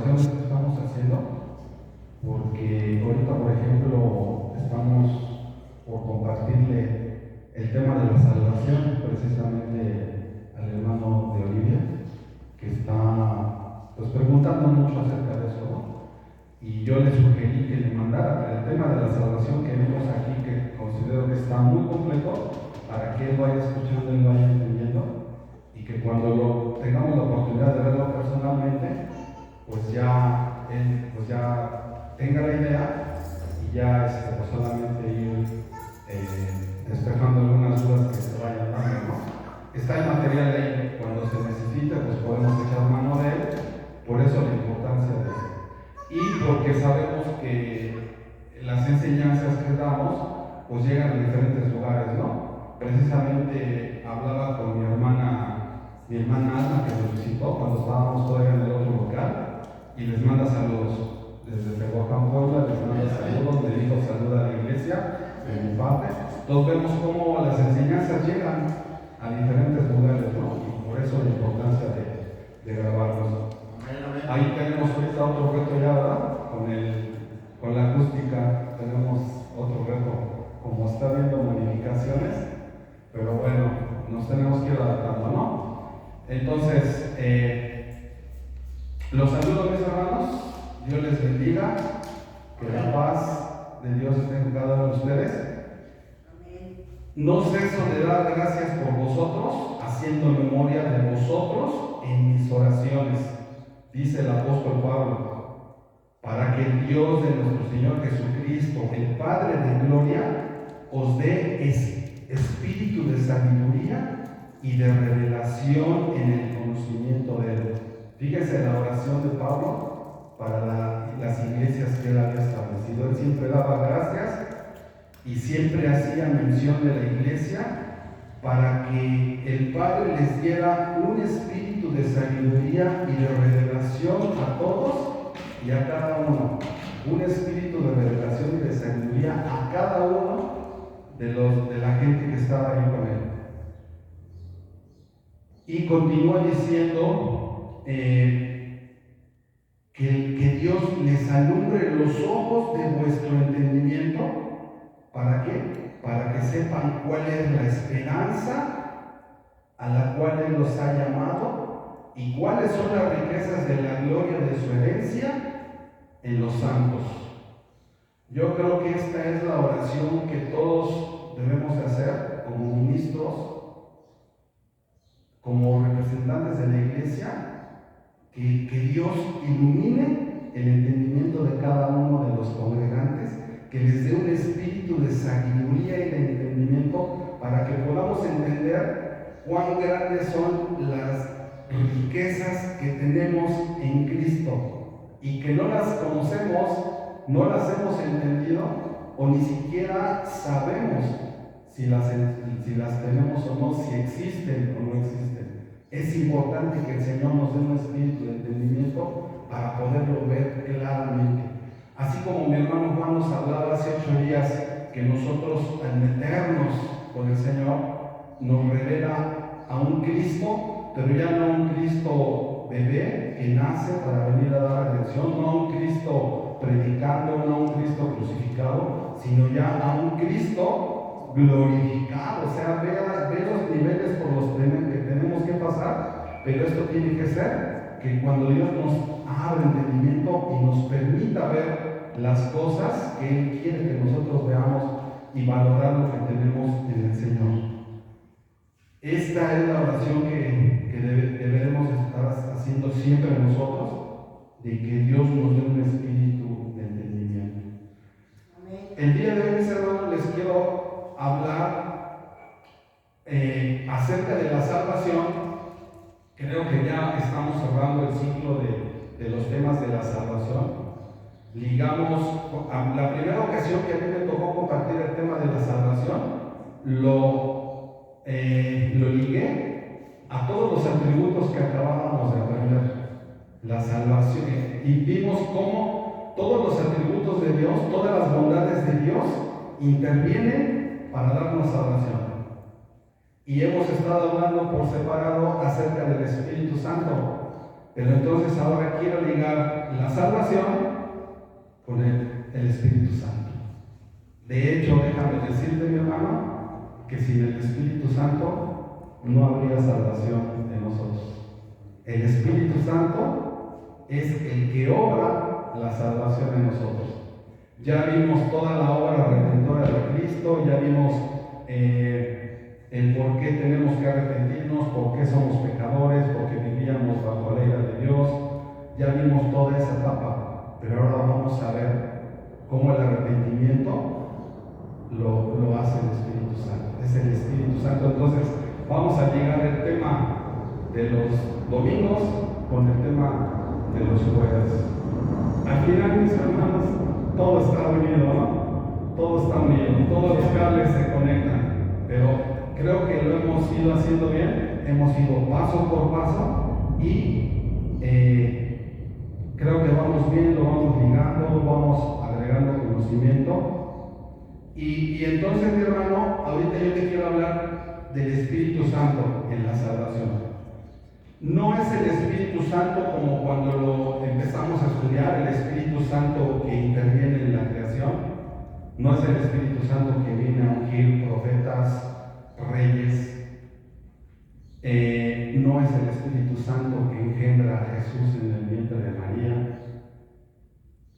que estamos haciendo, porque ahorita, por ejemplo, estamos por compartirle el tema de la salvación precisamente al hermano de Olivia, que está pues preguntando mucho acerca de eso, ¿no? Y yo le sugerí que le mandara el tema de la salvación que vemos aquí, que considero que está muy completo, para que él vaya escuchando y vaya entendiendo, y que cuando tengamos la oportunidad de verlo personalmente, pues ya él pues ya tenga la idea y ya pues solamente ir despejando algunas dudas que se vayan dando, ¿no? Está el material ahí, cuando se necesite pues podemos echar mano de él, por eso la importancia de él. Y porque sabemos que las enseñanzas que damos pues llegan a diferentes lugares, ¿no? Precisamente hablaba con mi hermana Alma, que nos visitó cuando estábamos todavía en el otro local, y les manda saludos desde Tehuacán, Puebla, les manda saludos, me dijo saluda a la iglesia de mi parte. Entonces vemos cómo las enseñanzas llegan a diferentes lugares, ¿no? Y por eso la importancia de grabarlos. Ahí tenemos ahorita otro reto ya, ¿verdad? Con la acústica tenemos otro reto, como está habiendo modificaciones, pero bueno, nos tenemos que ir adaptando, ¿no? Entonces, los saludo, mis hermanos, Dios les bendiga, que la paz de Dios esté con cada uno de ustedes. No ceso de dar gracias por vosotros, haciendo memoria de vosotros en mis oraciones, dice el apóstol Pablo, para que el Dios de nuestro Señor Jesucristo, el Padre de gloria, os dé espíritu de sabiduría y de revelación en el conocimiento de Él. Fíjense la oración de Pablo para las iglesias que él había establecido. Él siempre daba gracias y siempre hacía mención de la iglesia para que el Padre les diera un espíritu de sabiduría y de revelación a todos y a cada uno. Un espíritu de revelación y de sabiduría a cada uno de la gente que estaba ahí con él. Y continúa diciendo que Dios les alumbre los ojos de vuestro entendimiento. ¿Para qué? Para que sepan cuál es la esperanza a la cual Él los ha llamado y cuáles son las riquezas de la gloria de su herencia en los santos. Yo creo que esta es la oración que todos debemos de hacer como ministros, como representantes de la iglesia, que Dios ilumine el entendimiento de cada uno de los congregantes, que les dé un espíritu de sabiduría y de entendimiento para que podamos entender cuán grandes son las riquezas que tenemos en Cristo y que no las conocemos, no las hemos entendido o ni siquiera sabemos si las tenemos o no, si existen o no existen. Es importante que el Señor nos dé un espíritu de entendimiento para poderlo ver claramente. Así como mi hermano Juan nos hablaba hace 8 días que nosotros al meternos con el Señor nos revela a un Cristo, pero ya no a un Cristo bebé que nace para venir a dar redención, no a un Cristo predicando, no a un Cristo crucificado, sino ya a un Cristo glorificado. O sea, ve los niveles por los que tenemos que pasar, pero esto tiene que ser que cuando Dios nos abra entendimiento y nos permita ver las cosas que Él quiere que nosotros veamos y valorar lo que tenemos en el Señor. Esta es la oración que deberemos estar haciendo siempre nosotros, de que Dios nos dé un espíritu de entendimiento. Amén. El día de hoy, mis hermanos, les quiero hablar acerca de la salvación. Creo que ya estamos cerrando el ciclo de los temas de la salvación. Ligamos, la primera ocasión que a mí me tocó compartir el tema de la salvación, lo ligué a todos los atributos que acabábamos de aprender. La salvación, y vimos cómo todos los atributos de Dios, todas las bondades de Dios intervienen para darnos salvación. Y hemos estado hablando por separado acerca del Espíritu Santo. Pero entonces ahora quiero ligar la salvación con el Espíritu Santo. De hecho, déjame decirte, mi hermano, que sin el Espíritu Santo no habría salvación en nosotros. El Espíritu Santo es el que obra la salvación en nosotros. Ya vimos toda la obra redentora de Cristo, ya vimos el por qué tenemos que arrepentirnos, por qué somos pecadores, porque vivíamos bajo la ira de Dios. Ya vimos toda esa etapa, pero ahora vamos a ver cómo el arrepentimiento lo hace el Espíritu Santo. Es el Espíritu Santo. Entonces vamos a llegar al tema de los domingos con el tema de los jueves. Al final, mis hermanos, todo está unido, ¿no? Todo está unido, todos los cables se conectan, pero creo que lo hemos ido haciendo bien, hemos ido paso por paso y creo que vamos bien, lo vamos ligando, vamos agregando conocimiento. Y entonces, mi hermano, ahorita yo te quiero hablar del Espíritu Santo en la salvación. No es el Espíritu Santo como cuando lo empezamos a estudiar, el Espíritu Santo que interviene en la creación. No es el Espíritu Santo que viene a ungir profetas, reyes. No es el Espíritu Santo que engendra a Jesús en el vientre de María.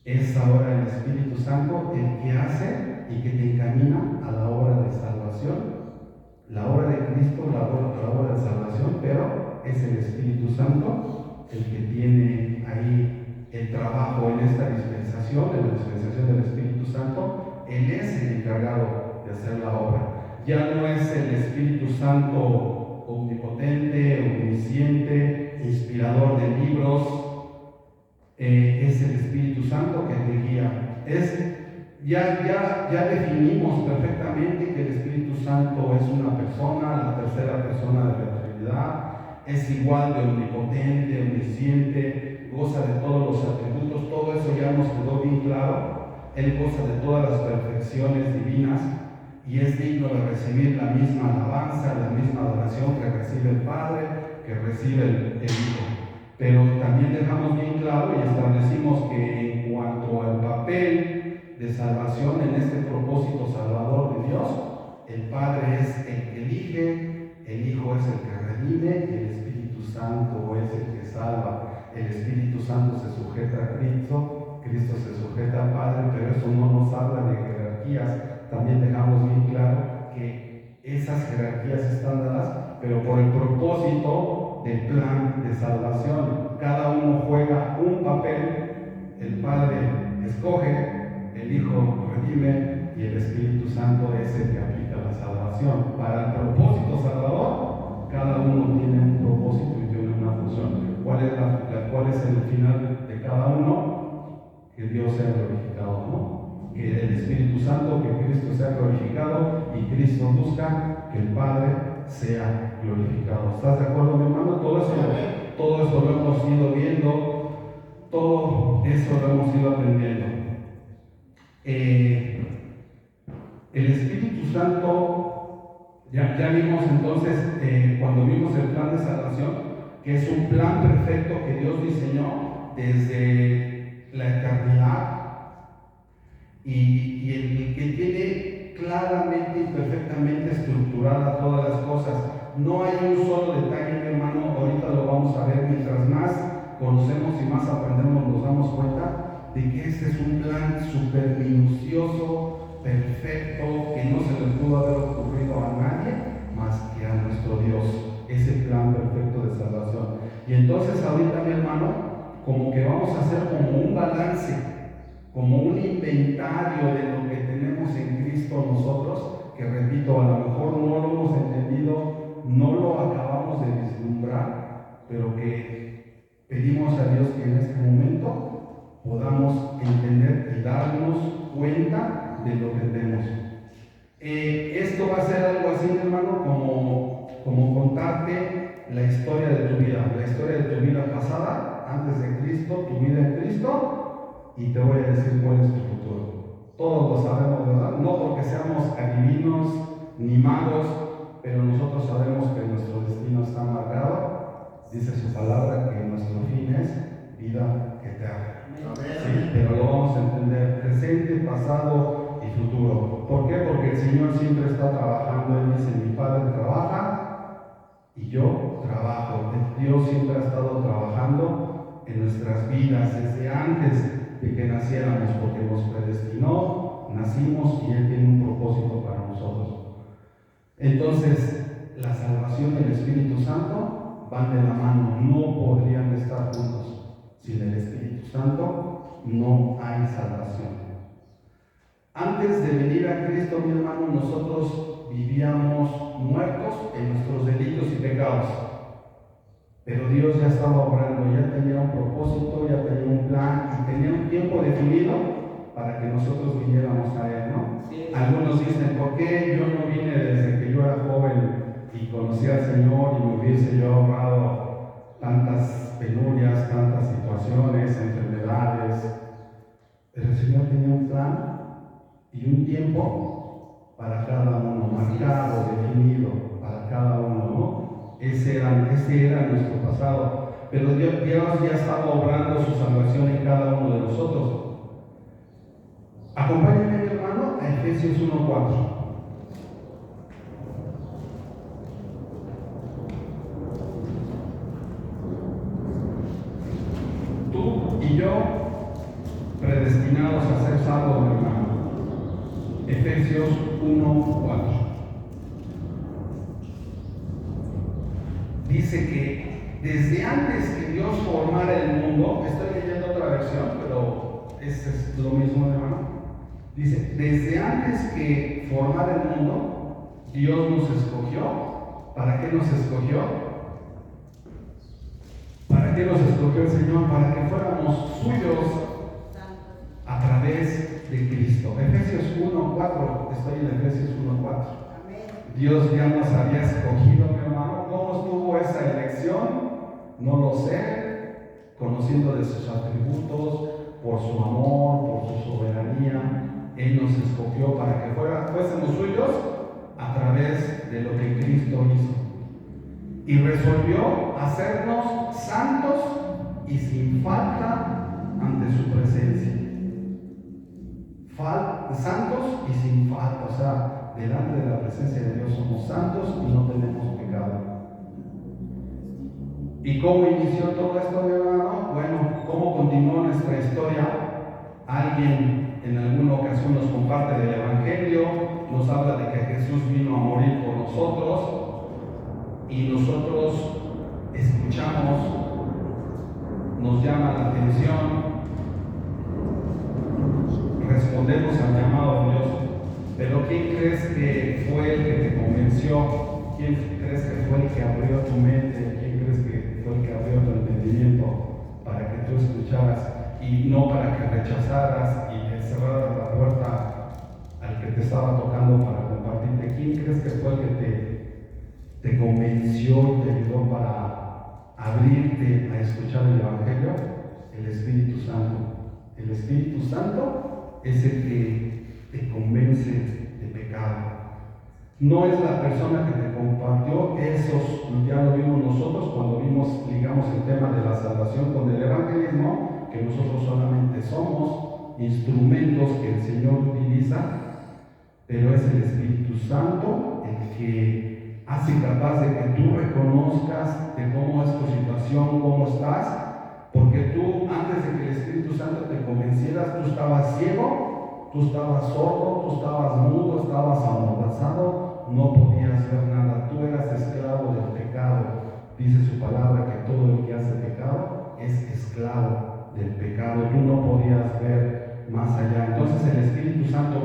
Es ahora el Espíritu Santo el que hace y que te encamina a la obra de salvación, la obra de Cristo, la obra de salvación, pero es el Espíritu Santo el que tiene ahí el trabajo en esta dispensación, en la dispensación del Espíritu Santo. Él es el encargado de hacer la obra. Ya no es el Espíritu Santo omnipotente, omnisciente, inspirador de libros. Es el Espíritu Santo que te guía. Ya definimos perfectamente que el Espíritu Santo es una persona, la tercera persona de la Trinidad. Es igual de omnipotente, omnisciente, goza de todos los atributos. Todo eso ya nos quedó bien claro. Él goza de todas las perfecciones divinas y es digno de recibir la misma alabanza, la misma adoración que recibe el Padre, que recibe el Hijo. Pero también dejamos bien claro y establecimos que en cuanto al papel de salvación en este propósito salvador de Dios, el Padre es el que elige, el Hijo es el que redime y el Espíritu Santo es el que salva. El Espíritu Santo se sujeta a Cristo, Cristo se sujeta al Padre, pero eso no nos habla de jerarquías. También dejamos bien claro que esas jerarquías están dadas, pero por el propósito del plan de salvación. Cada uno juega un papel, el Padre escoge, el Hijo redime y el Espíritu Santo es el que aplica la salvación. Para el propósito salvador, cada uno tiene un propósito y tiene una función. ¿Cuál es el final de cada uno? Que Dios sea glorificado, ¿no? Que el Espíritu Santo, que Cristo sea glorificado y Cristo busca que el Padre sea glorificado. ¿Estás de acuerdo, mi hermano? Todo eso lo hemos ido viendo, todo eso lo hemos ido aprendiendo. El Espíritu Santo, ya vimos entonces, cuando vimos el plan de salvación, que es un plan perfecto que Dios diseñó desde la eternidad y el que tiene claramente y perfectamente estructuradas todas las cosas. No hay un solo detalle, mi hermano, ahorita lo vamos a ver. Mientras más conocemos y más aprendemos, nos damos cuenta de que este es un plan súper minucioso, perfecto, que no se le pudo haber ocurrido a nadie más que a nuestro Dios. Ese plan perfecto de salvación. Y entonces ahorita, mi hermano, como que vamos a hacer como un balance, como un inventario de lo que tenemos en Cristo nosotros, que repito, a lo mejor no lo hemos entendido, no lo acabamos de vislumbrar, pero que pedimos a Dios que en este momento podamos entender y darnos cuenta de lo que tenemos. Esto va a ser algo así, hermano, como contarte la historia de tu vida pasada, antes de Cristo, tu vida en Cristo, y te voy a decir cuál es tu futuro. Todos lo sabemos, ¿verdad? No porque seamos adivinos ni magos, pero nosotros sabemos que nuestro destino está marcado. Dice su palabra que nuestro fin es vida eterna. eterna. Sí, pero lo vamos a entender presente, pasado y futuro. ¿Por qué? Porque el Señor siempre está trabajando. Él dice, mi Padre trabaja y yo trabajo. Dios siempre ha estado trabajando en nuestras vidas desde antes de que naciéramos, porque nos predestinó, nacimos y Él tiene un propósito para nosotros. Entonces, la salvación y el Espíritu Santo van de la mano, no podrían estar juntos. Sin el Espíritu Santo no hay salvación. Antes de venir a Cristo, mi hermano, nosotros vivíamos muertos en nuestros delitos y pecados. Pero Dios ya estaba obrando, ya tenía un propósito, ya tenía un plan y tenía un tiempo definido para que nosotros viniéramos a Él, ¿no? Sí. Algunos dicen, ¿por qué yo no vine desde que yo era joven y conocí al Señor y me hubiese yo ahorrado tantas penurias, tantas situaciones, enfermedades? Pero el Señor tenía un plan y un tiempo para cada uno, marcado, definido para cada uno, ¿no? Ese era nuestro pasado. Pero Dios ya estaba obrando su salvación en cada uno de nosotros. Acompáñenme, mi hermano, a Efesios 1:4. Tú y yo, predestinados a ser salvos, mi hermano. Efesios 1:4. Dice que desde antes que Dios formara el mundo, estoy leyendo otra versión, pero es lo mismo, hermano. Dice, desde antes que formara el mundo, Dios nos escogió. ¿Para qué nos escogió? ¿Para qué nos escogió el Señor? Para que fuéramos suyos a través de Cristo. Efesios 1:4, estoy en Efesios 1:4. Dios ya nos había escogido, mi hermano. ¿Cómo estuvo esa elección? No lo sé. Conociendo de sus atributos, por su amor, por su soberanía, Él nos escogió para que fuésemos suyos a través de lo que Cristo hizo. Y resolvió hacernos santos y sin falta ante su presencia. Santos y sin falta, o sea, delante de la presencia de Dios somos santos y no tenemos pecado. ¿Y cómo inició todo esto, mi hermano? Bueno, ¿cómo continuó nuestra historia? Alguien en alguna ocasión nos comparte del Evangelio, nos habla de que Jesús vino a morir por nosotros y nosotros escuchamos, nos llama la atención, respondemos al llamado de Dios. Pero ¿quién crees que fue el que te convenció? ¿Quién crees que fue el que abrió tu mente? ¿Quién crees que fue el que abrió tu entendimiento para que tú escucharas y no para que rechazaras y le cerraras la puerta al que te estaba tocando para compartirte? ¿Quién crees que fue el que te convenció y te ayudó para abrirte a escuchar el Evangelio? El Espíritu Santo. El Espíritu Santo es el que te convence de pecado. No es la persona que te compartió, esos ya lo vimos nosotros cuando ligamos el tema de la salvación con el evangelismo, que nosotros solamente somos instrumentos que el Señor utiliza, pero es el Espíritu Santo el que hace capaz de que tú reconozcas de cómo es tu situación, cómo estás, porque tú, antes de que el Espíritu Santo te convencieras, tú estabas ciego, tú estabas sordo, tú estabas mudo, estabas amordazado, no podías ver nada, tú eras esclavo del pecado. Dice su palabra que todo el que hace pecado es esclavo del pecado, tú no podías ver más allá. Entonces el Espíritu Santo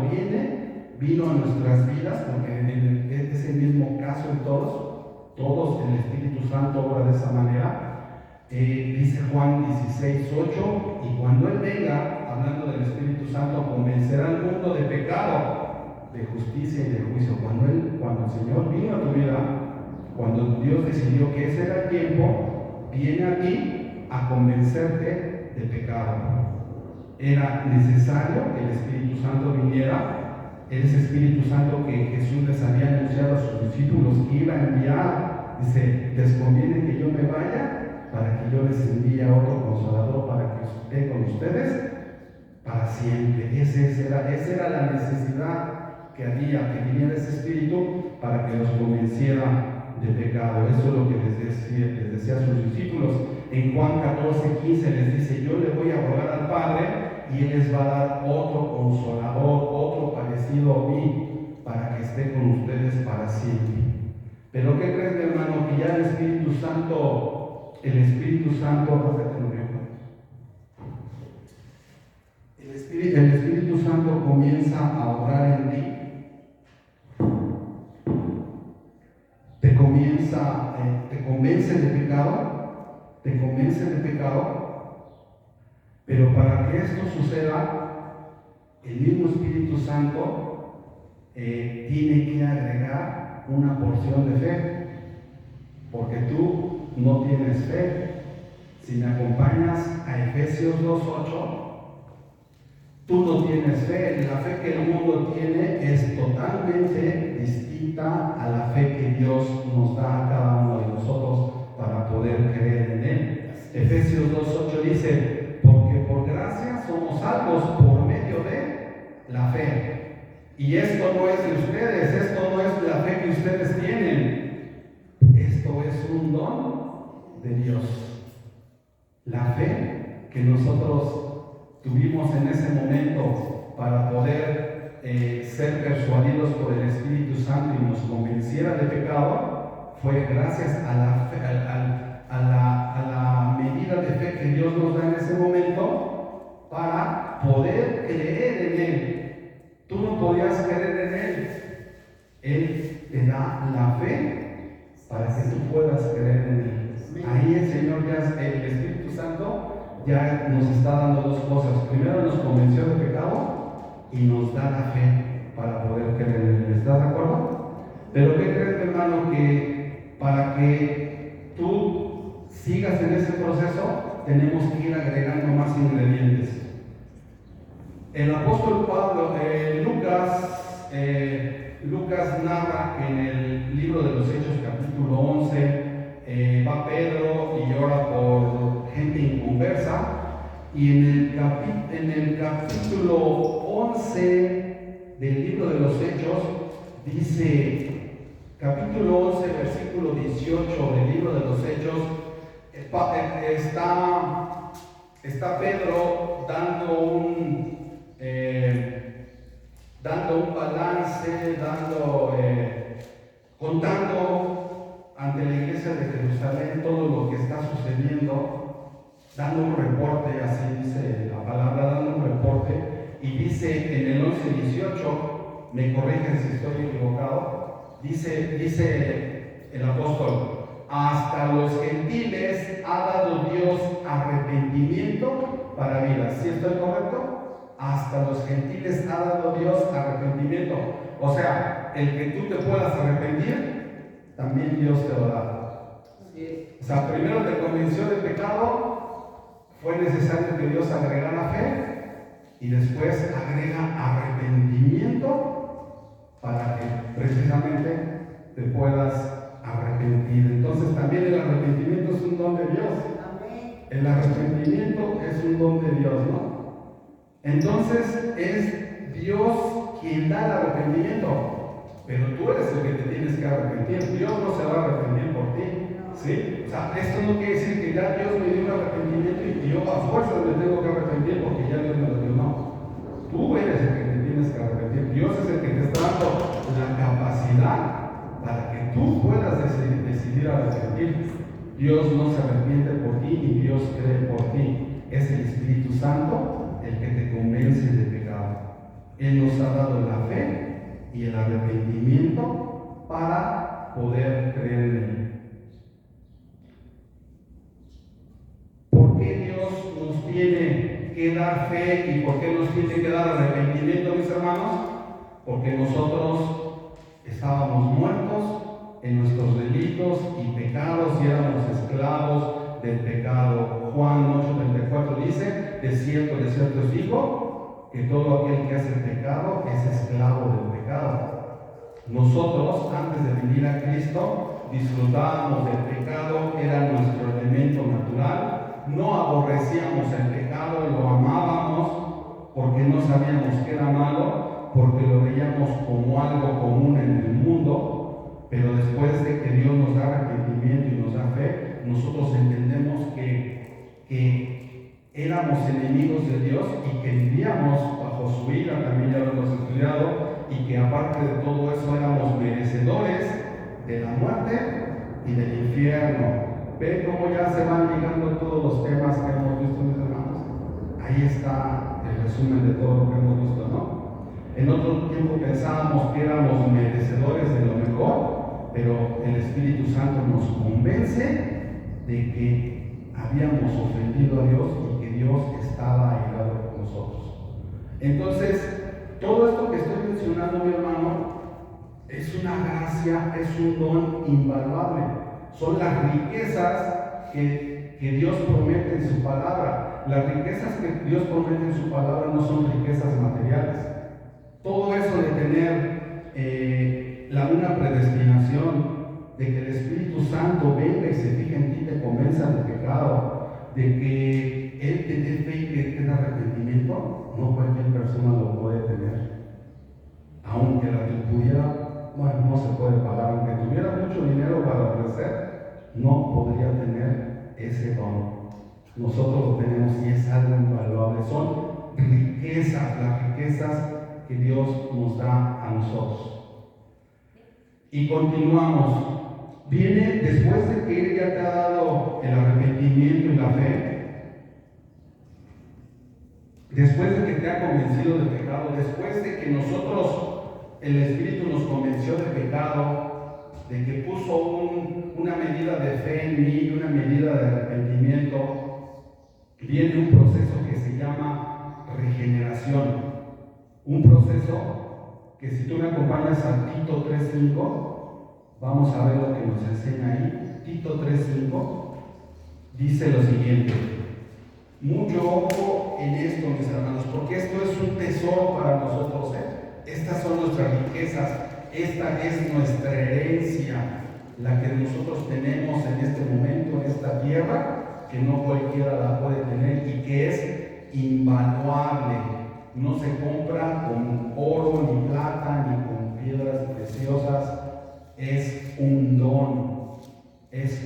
vino a nuestras vidas, porque es el mismo caso en todos el Espíritu Santo obra de esa manera. Dice Juan 16:8, y cuando Él venga, hablando del Espíritu Santo, convencerá al mundo de pecado, de justicia y de juicio. Cuando el Señor vino a tu vida, cuando Dios decidió que ese era el tiempo, viene a ti a convencerte de pecado. Era necesario que el Espíritu Santo viniera, ese Espíritu Santo que Jesús les había anunciado a sus discípulos que iba a enviar. Dice, ¿les conviene que yo me vaya? para que yo les envíe a otro consolador para que esté con ustedes para siempre. Esa era la necesidad que había, que viniera ese Espíritu para que los convenciera de pecado. Eso es lo que les decía a sus discípulos. En Juan 14:15 les dice: yo le voy a rogar al Padre y Él les va a dar otro consolador, otro parecido a mí, para que esté con ustedes para siempre. Pero ¿qué crees, mi hermano? Que ya el Espíritu Santo, el Espíritu Santo comienza a obrar en ti. Te convence de pecado, pero para que esto suceda, el mismo Espíritu Santo tiene que agregar una porción de fe, porque tú no tienes fe. Si me acompañas a Efesios 2:8, tú no tienes fe. La fe que el mundo tiene es totalmente distinta a la fe que Dios nos da a cada uno de nosotros para poder creer en Él. Efesios 2:8 dice: porque por gracia somos salvos por medio de la fe. Y esto no es de ustedes, esto no es la fe que ustedes tienen. Esto es un don de Dios. La fe que nosotros tuvimos en ese momento para poder ser persuadidos por el Espíritu Santo y nos convenciera de pecado fue gracias a la fe, a la medida de fe que Dios nos da en ese momento para poder creer en Él. Tú no podías creer en Él. Él te da la fe para que tú puedas creer en Él. Ahí el Señor, el Espíritu Santo, ya nos está dando dos cosas. Primero nos convenció de pecado y nos da la fe para poder creer en Él. ¿Estás de acuerdo? Pero ¿qué crees, hermano? Que para que tú sigas en ese proceso, tenemos que ir agregando más ingredientes. El apóstol Pablo, Lucas narra en el libro de los Hechos, capítulo 11, va Pedro y ora por gente inconversa, y en el capítulo 11 del libro de los Hechos dice, capítulo 11, versículo 18 del libro de los Hechos, está Pedro dando un balance, contando ante la iglesia de Jerusalén todo lo que está sucediendo, dando un reporte, así dice la palabra, dando un reporte, y dice en el 11:18, me corrigen si estoy equivocado, dice el apóstol: hasta los gentiles ha dado Dios arrepentimiento para vida. ¿Sí estoy correcto? Hasta los gentiles ha dado Dios arrepentimiento. O sea, el que tú te puedas arrepentir, también Dios te lo da. O sea, primero te convenció de pecado, fue necesario que Dios agregara fe, y después agrega arrepentimiento para que precisamente te puedas arrepentir. Entonces también el arrepentimiento es un don de Dios. El arrepentimiento es un don de Dios, ¿no? Entonces es Dios quien da el arrepentimiento, pero tú eres el que te tienes que arrepentir. Dios no se va a arrepentir por ti, ¿sí? O sea, esto no quiere decir que ya Dios me dio un arrepentimiento y yo a fuerza me tengo que arrepentir porque ya Dios me lo dio. No, tú eres el que te tienes que arrepentir. Dios es el que te está dando la capacidad para que tú puedas decidir arrepentir. Dios no se arrepiente por ti y Dios cree por ti. Es el Espíritu Santo el que te convence de pecado. Él nos ha dado la fe y el arrepentimiento para poder creer en Él. ¿Por qué Dios nos tiene que dar fe y por qué nos tiene que dar arrepentimiento, mis hermanos? Porque nosotros estábamos muertos en nuestros delitos y pecados y éramos esclavos del pecado. Juan 8:34 dice: de cierto os digo que todo aquel que hace el pecado es esclavo del pecado. Nosotros, antes de venir a Cristo, disfrutábamos del pecado, era nuestro elemento natural, no aborrecíamos el pecado, lo amábamos porque no sabíamos que era malo, porque lo veíamos como algo común en el mundo, pero después de que Dios nos da arrepentimiento y nos da fe, nosotros entendemos que éramos enemigos de Dios y que vivíamos bajo su ira, también ya lo hemos estudiado, y que aparte de todo eso éramos merecedores de la muerte y del infierno. ¿Ven cómo ya se van ligando todos los temas que hemos visto, mis hermanos? Ahí está el resumen de todo lo que hemos visto, ¿no? En otro tiempo pensábamos que éramos merecedores de lo mejor, pero el Espíritu Santo nos convence de que habíamos ofendido a Dios y que Dios estaba airado con nosotros. Entonces, todo esto que estoy mencionando, mi hermano, es una gracia, es un don invaluable. Son las riquezas que Dios promete en su palabra. Las riquezas que Dios promete en su palabra no son riquezas materiales. Todo eso de tener una predestinación, de que el Espíritu Santo venga y se fije en ti, te convenza del pecado, de que Él te dé fe y que tenga arrepentimiento, no cualquier persona lo puede tener. Aunque la tuviera, bueno, no se puede pagar, aunque tuviera mucho dinero para ofrecer, no podría tener ese don. Nosotros lo tenemos y es algo invaluable. Son riquezas, las riquezas que Dios nos da a nosotros. Y continuamos. Viene después de que Él ya te ha dado el arrepentimiento y la fe, después de que te ha convencido de pecado, después de que el Espíritu nos convenció de pecado, de que puso una medida de fe en mí y una medida de arrepentimiento, viene un proceso que se llama regeneración. Un proceso que, si tú me acompañas a Tito 3:5, vamos a ver lo que nos enseña ahí. Tito 3:5 dice lo siguiente: mucho ojo en esto, mis hermanos, porque esto es un tesoro para nosotros, Estas son nuestras riquezas, esta es nuestra herencia, la que nosotros tenemos en este momento, en esta tierra, que no cualquiera la puede tener y que es invaluable. No se compra con oro, ni plata, ni con piedras preciosas. Es un don, es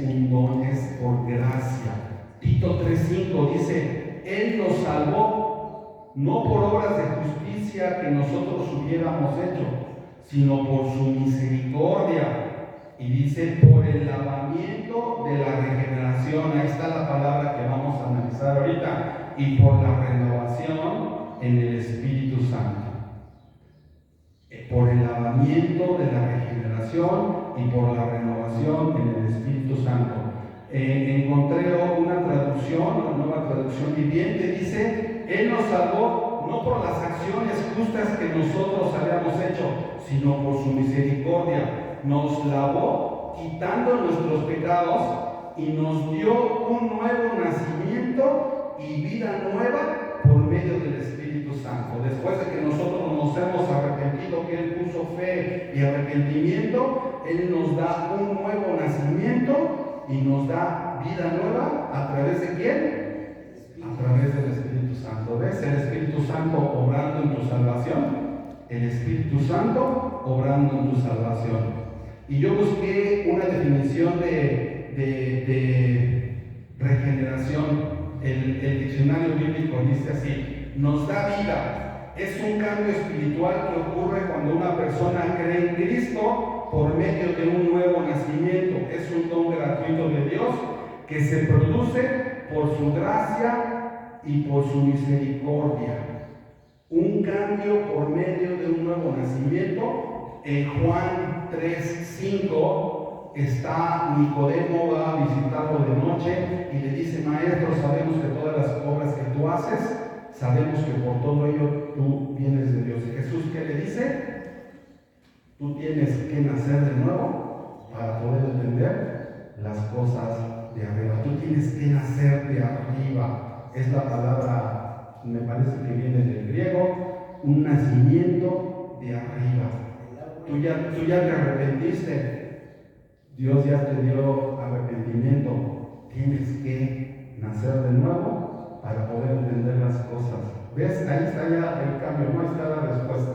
por gracia. Tito 3:5 dice: Él nos salvó, no por obras de justicia que nosotros hubiéramos hecho, sino por su misericordia. Y dice: por el lavamiento de la regeneración. Ahí está la palabra que vamos a analizar ahorita. Y por la renovación en el Espíritu Santo. Por el lavamiento de la regeneración y por la renovación en el Espíritu Santo. Encontré una nueva traducción viviente, dice: Él nos salvó no por las acciones justas que nosotros habíamos hecho, sino por su misericordia. Nos lavó quitando nuestros pecados y nos dio un nuevo nacimiento y vida nueva por medio del Espíritu Santo. Después de que nosotros nos hemos arrepentido, que Él puso fe y arrepentimiento, Él nos da un nuevo nacimiento y nos da vida nueva. ¿A través de quién? A través del Espíritu Santo. ¿Ves? El Espíritu Santo obrando en tu salvación. El Espíritu Santo obrando en tu salvación. Y yo busqué una definición de regeneración. El diccionario bíblico dice así: nos da vida. Es un cambio espiritual que ocurre cuando una persona cree en Cristo por medio de un nuevo nacimiento. Es un don gratuito de Dios que se produce por su gracia y por su misericordia. Un cambio por medio de un nuevo nacimiento. En Juan 3:5 está Nicodemo, va a visitarlo de noche y le dice: maestro, sabemos que todas las obras que tú haces, sabemos que por todo ello tú vienes de Dios. ¿Y Jesús qué le dice? Tú tienes que nacer de nuevo para poder entender las cosas de arriba. Tú tienes que nacer de arriba. Es la palabra, me parece que viene del griego, un nacimiento de arriba. Tú ya te arrepentiste. Dios ya te dio arrepentimiento. Tienes que nacer de nuevo para poder entender las cosas. ¿Ves? Ahí está ya el cambio, no está la respuesta.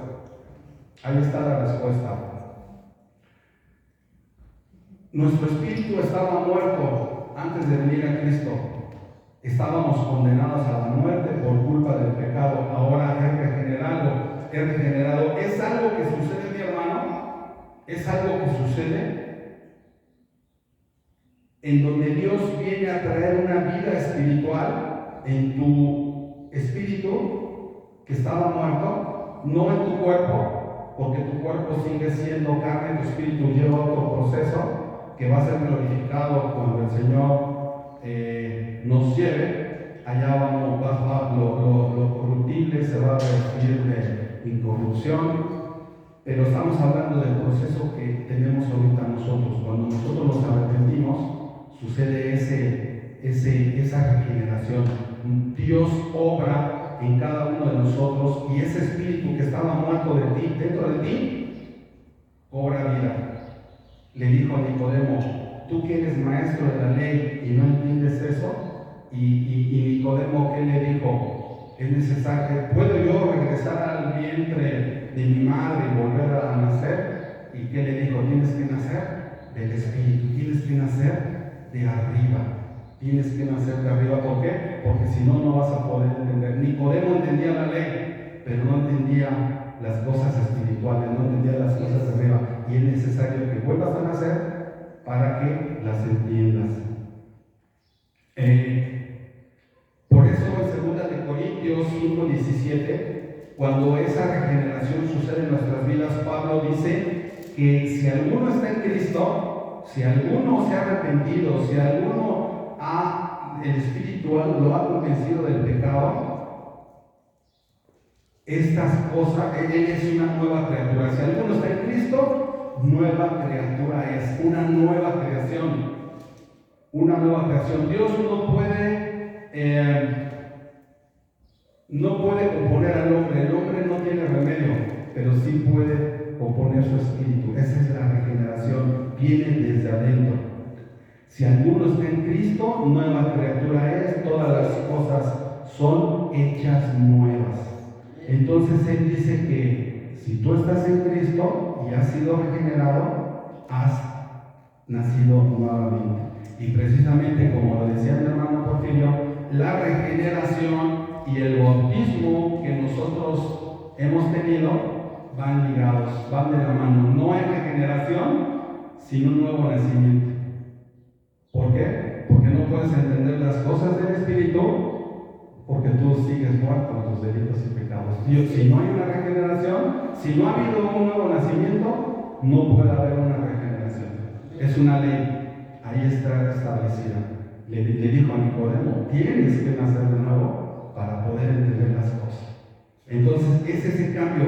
Ahí está la respuesta. Nuestro espíritu estaba muerto antes de venir a Cristo. Estábamos condenados a la muerte por culpa del pecado. Ahora es regenerado. ¿Es algo que sucede, mi hermano? ¿Es algo que sucede? En donde Dios viene a traer una vida espiritual en tu espíritu que estaba muerto, no en tu cuerpo, porque tu cuerpo sigue siendo carne, tu espíritu lleva otro proceso que va a ser glorificado cuando el Señor nos lleve. Allá vamos, lo corruptible se va a revestir de incorrupción. Pero estamos hablando del proceso que tenemos ahorita nosotros. Cuando nosotros nos arrepentimos, sucede esa regeneración. Dios obra en cada uno de nosotros y ese espíritu que estaba muerto dentro de ti, cobra vida. Le dijo a Nicodemo: tú que eres maestro de la ley y no entiendes eso. Y Nicodemo, ¿qué le dijo? Es necesario, ¿puedo yo regresar al vientre de mi madre y volver a nacer? ¿Y qué le dijo? Tienes que nacer del Espíritu, tienes que nacer de arriba, tienes que nacer de arriba. ¿Por qué? Porque si no, no vas a poder entender. Nicodemo entendía la ley, pero no entendía las cosas espirituales, no entendía las cosas de arriba, y es necesario que vuelvas a nacer para que las entiendas. Por eso en 2 Corintios 5:17, cuando esa regeneración sucede en nuestras vidas, Pablo dice que si alguno está en Cristo, si alguno se ha arrepentido, si alguno el Espíritu lo ha convencido del pecado, estas cosas, él es una nueva criatura. Si alguno está en Cristo, nueva criatura es, una nueva creación. Una nueva creación. Dios no puede componer al hombre. El hombre no tiene remedio, pero sí puede componer su espíritu. Esa es la regeneración, viene desde adentro. Si alguno está en Cristo, nueva criatura es, todas las cosas son hechas nuevas. Entonces él dice que si tú estás en Cristo y has sido regenerado, has nacido nuevamente. Y precisamente como lo decía mi hermano Porfirio, la regeneración y el bautismo que nosotros hemos tenido van ligados, van de la mano. No hay regeneración sin un nuevo nacimiento. ¿Por qué? Porque no puedes entender las cosas del Espíritu, porque tú sigues muerto en tus delitos y pecados. Dios, si no hay una regeneración, si no ha habido un nuevo nacimiento, no puede haber una regeneración. Es una ley. Ahí está establecida. Le dijo a Nicodemo: tienes que nacer de nuevo para poder entender las cosas. Entonces, es ese cambio.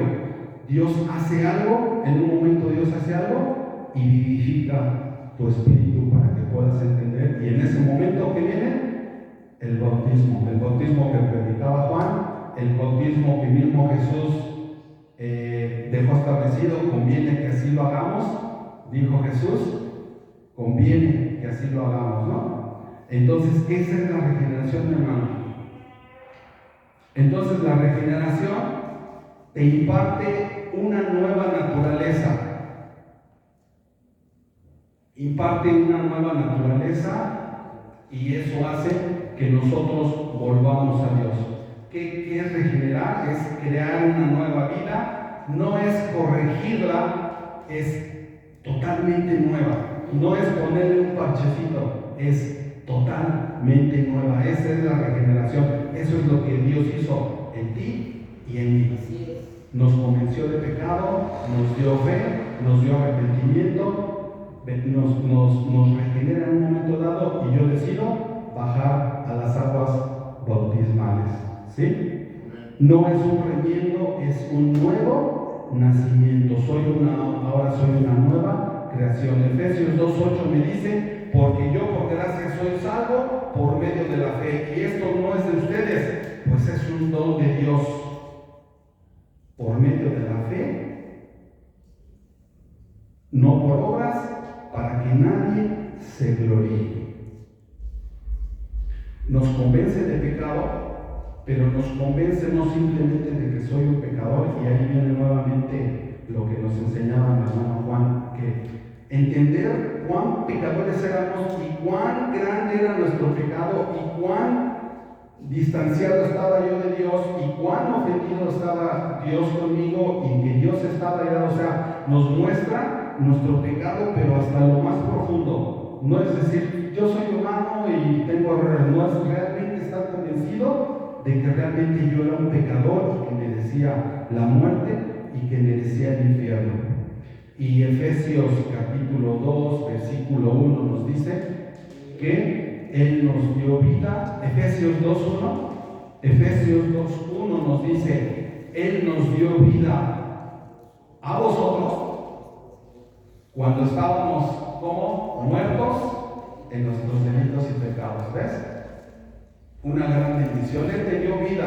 Dios hace algo, en un momento Dios hace algo y vivifica tu espíritu para que puedas entender. Y en ese momento que viene, el bautismo que predicaba Juan, el bautismo que mismo Jesús dejó establecido. Conviene que así lo hagamos, dijo Jesús. Conviene que así lo hagamos, ¿no? Entonces, esa es la regeneración, mi hermano. Entonces, la regeneración te imparte una nueva naturaleza. Imparte una nueva naturaleza y eso hace que nosotros volvamos a Dios. ¿Qué es regenerar? Es crear una nueva vida. No es corregirla, es totalmente nueva. No es ponerle un parchecito, es totalmente nueva. Esa es la regeneración. Eso es lo que Dios hizo en ti y en mí. Nos convenció de pecado, nos dio fe, nos dio arrepentimiento, nos regenera en un momento dado, y yo decido bajar a las aguas bautismales. ¿Sí? No es un remiendo, es un nuevo nacimiento. Ahora soy una nueva creación. Efesios 2:8 me dice: porque yo por gracia soy salvo por medio de la fe, y esto no es de ustedes, pues es un don de Dios. Por medio de la fe, no por obras, para que nadie se gloríe. Nos convence de pecado, pero nos convence no simplemente de que soy un pecador, y ahí viene nuevamente lo que nos enseñaba mi hermano Juan, que entender cuán pecadores éramos y cuán grande era nuestro pecado y cuán distanciado estaba yo de Dios y cuán ofendido estaba Dios conmigo y que Dios estaba allá. O sea, nos muestra nuestro pecado, pero hasta lo más profundo. No es decir, yo soy humano y tengo errores, no, es realmente estar convencido de que realmente yo era un pecador y que merecía la muerte y que merecía el infierno. Y Efesios capítulo 2, versículo 1 nos dice que Él nos dio vida. Efesios 2.1 nos dice, Él nos dio vida a vosotros cuando estábamos como muertos en nuestros delitos y pecados. ¿Ves? Una gran bendición. Él te dio vida.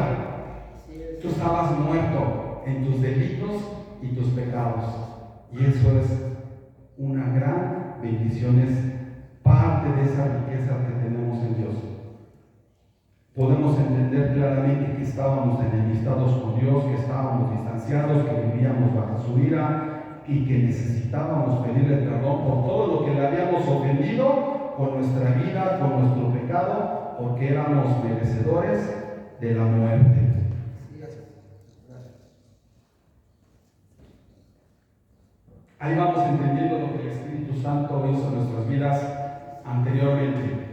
Tú estabas muerto en tus delitos y tus pecados. Y eso es una gran bendición. Es parte de esa riqueza que tenemos en Dios. Podemos entender claramente que estábamos enemistados con Dios, que estábamos distanciados, que vivíamos bajo su ira y que necesitábamos pedirle perdón por todo lo que le habíamos ofendido con nuestra vida, con nuestro pecado, porque éramos merecedores de la muerte. Ahí vamos entendiendo lo que el Espíritu Santo hizo en nuestras vidas anteriormente.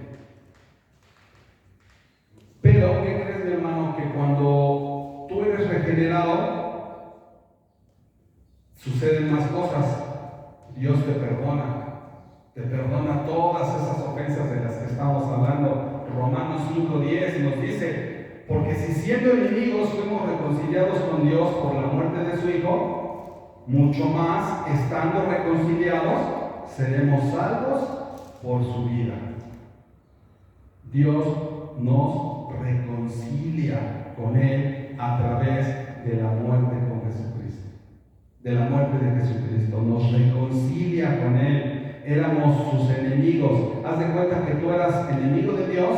Pero, ¿qué crees, mi hermano? Que cuando tú eres regenerado, suceden más cosas. Dios te perdona todas esas ofensas de las que estamos hablando. Romanos 5:10 nos dice, porque si siendo enemigos fuimos reconciliados con Dios por la muerte de su Hijo, mucho más, estando reconciliados, seremos salvos por su vida. Dios nos reconcilia con Él a través de la muerte con Jesucristo. De la muerte de Jesucristo. Nos reconcilia con Él. Éramos sus enemigos. Haz de cuenta que tú eras enemigo de Dios.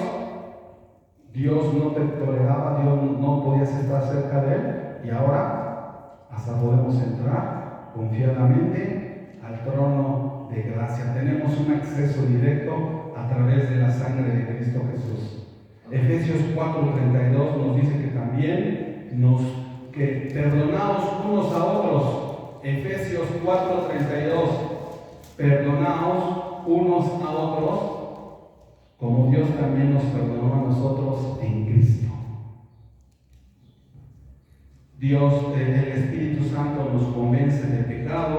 Dios no te toleraba, Dios no podías estar cerca de Él. Y ahora hasta podemos entrar confiadamente al trono de gracia. Tenemos un acceso directo a través de la sangre de Cristo Jesús. Efesios 4:32 nos dice que también que perdonaos unos a otros. Efesios 4:32, perdonaos unos a otros como Dios también nos perdonó a nosotros en Cristo. Dios, el Espíritu Santo nos convence del pecado,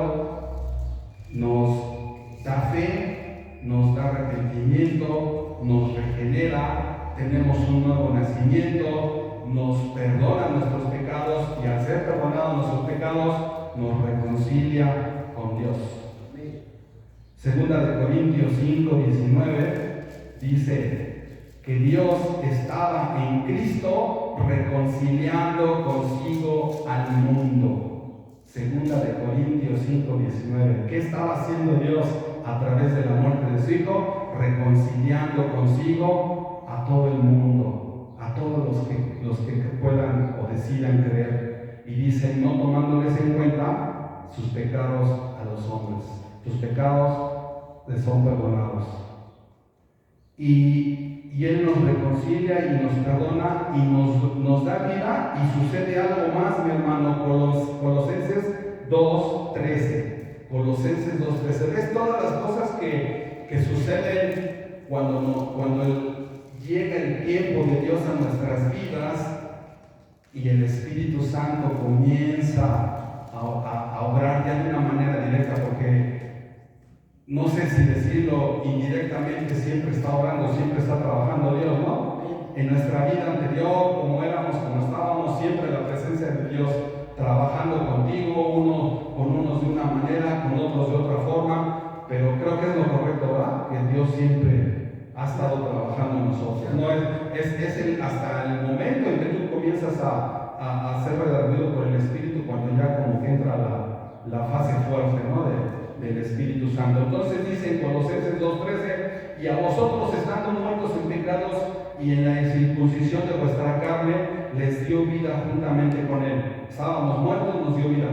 nos da fe, nos da arrepentimiento, nos regenera, tenemos un nuevo nacimiento, nos perdona nuestros pecados y al ser perdonados nuestros pecados nos reconcilia con Dios. Segunda de Corintios 5:19 dice que Dios estaba en Cristo reconciliando consigo al mundo. Segunda de Corintios 5:19. ¿Qué estaba haciendo Dios a través de la muerte de su Hijo? Reconciliando consigo a todo el mundo, a todos los que puedan o decidan creer. Y dice, no tomándoles en cuenta sus pecados a los hombres. Tus pecados les son perdonados. Y Él nos reconcilia y nos perdona y nos da vida. Y sucede algo más, mi hermano. Colosenses 2:13. Colosenses 2:13. ¿Ves todas las cosas que suceden cuando llega el tiempo de Dios a nuestras vidas y el Espíritu Santo comienza a obrar ya de una manera directa? Porque no sé si decirlo indirectamente, siempre está obrando, siempre está trabajando Dios, ¿no? En nuestra vida anterior, como éramos, como estábamos, siempre la presencia de Dios trabajando contigo, con unos de una manera, con otros de otra forma, pero creo que es lo correcto, ¿verdad? Que Dios siempre ha estado trabajando en nosotros. No hasta el momento en que tú comienzas a ser redarguido por el Espíritu, cuando ya como que entra la fase fuerte, ¿no? del Espíritu Santo. Entonces dice en Colosenses 2:13: y a vosotros, estando muertos en pecados y en la incircuncisión de vuestra carne, les dio vida juntamente con él. Estábamos muertos, nos dio vida,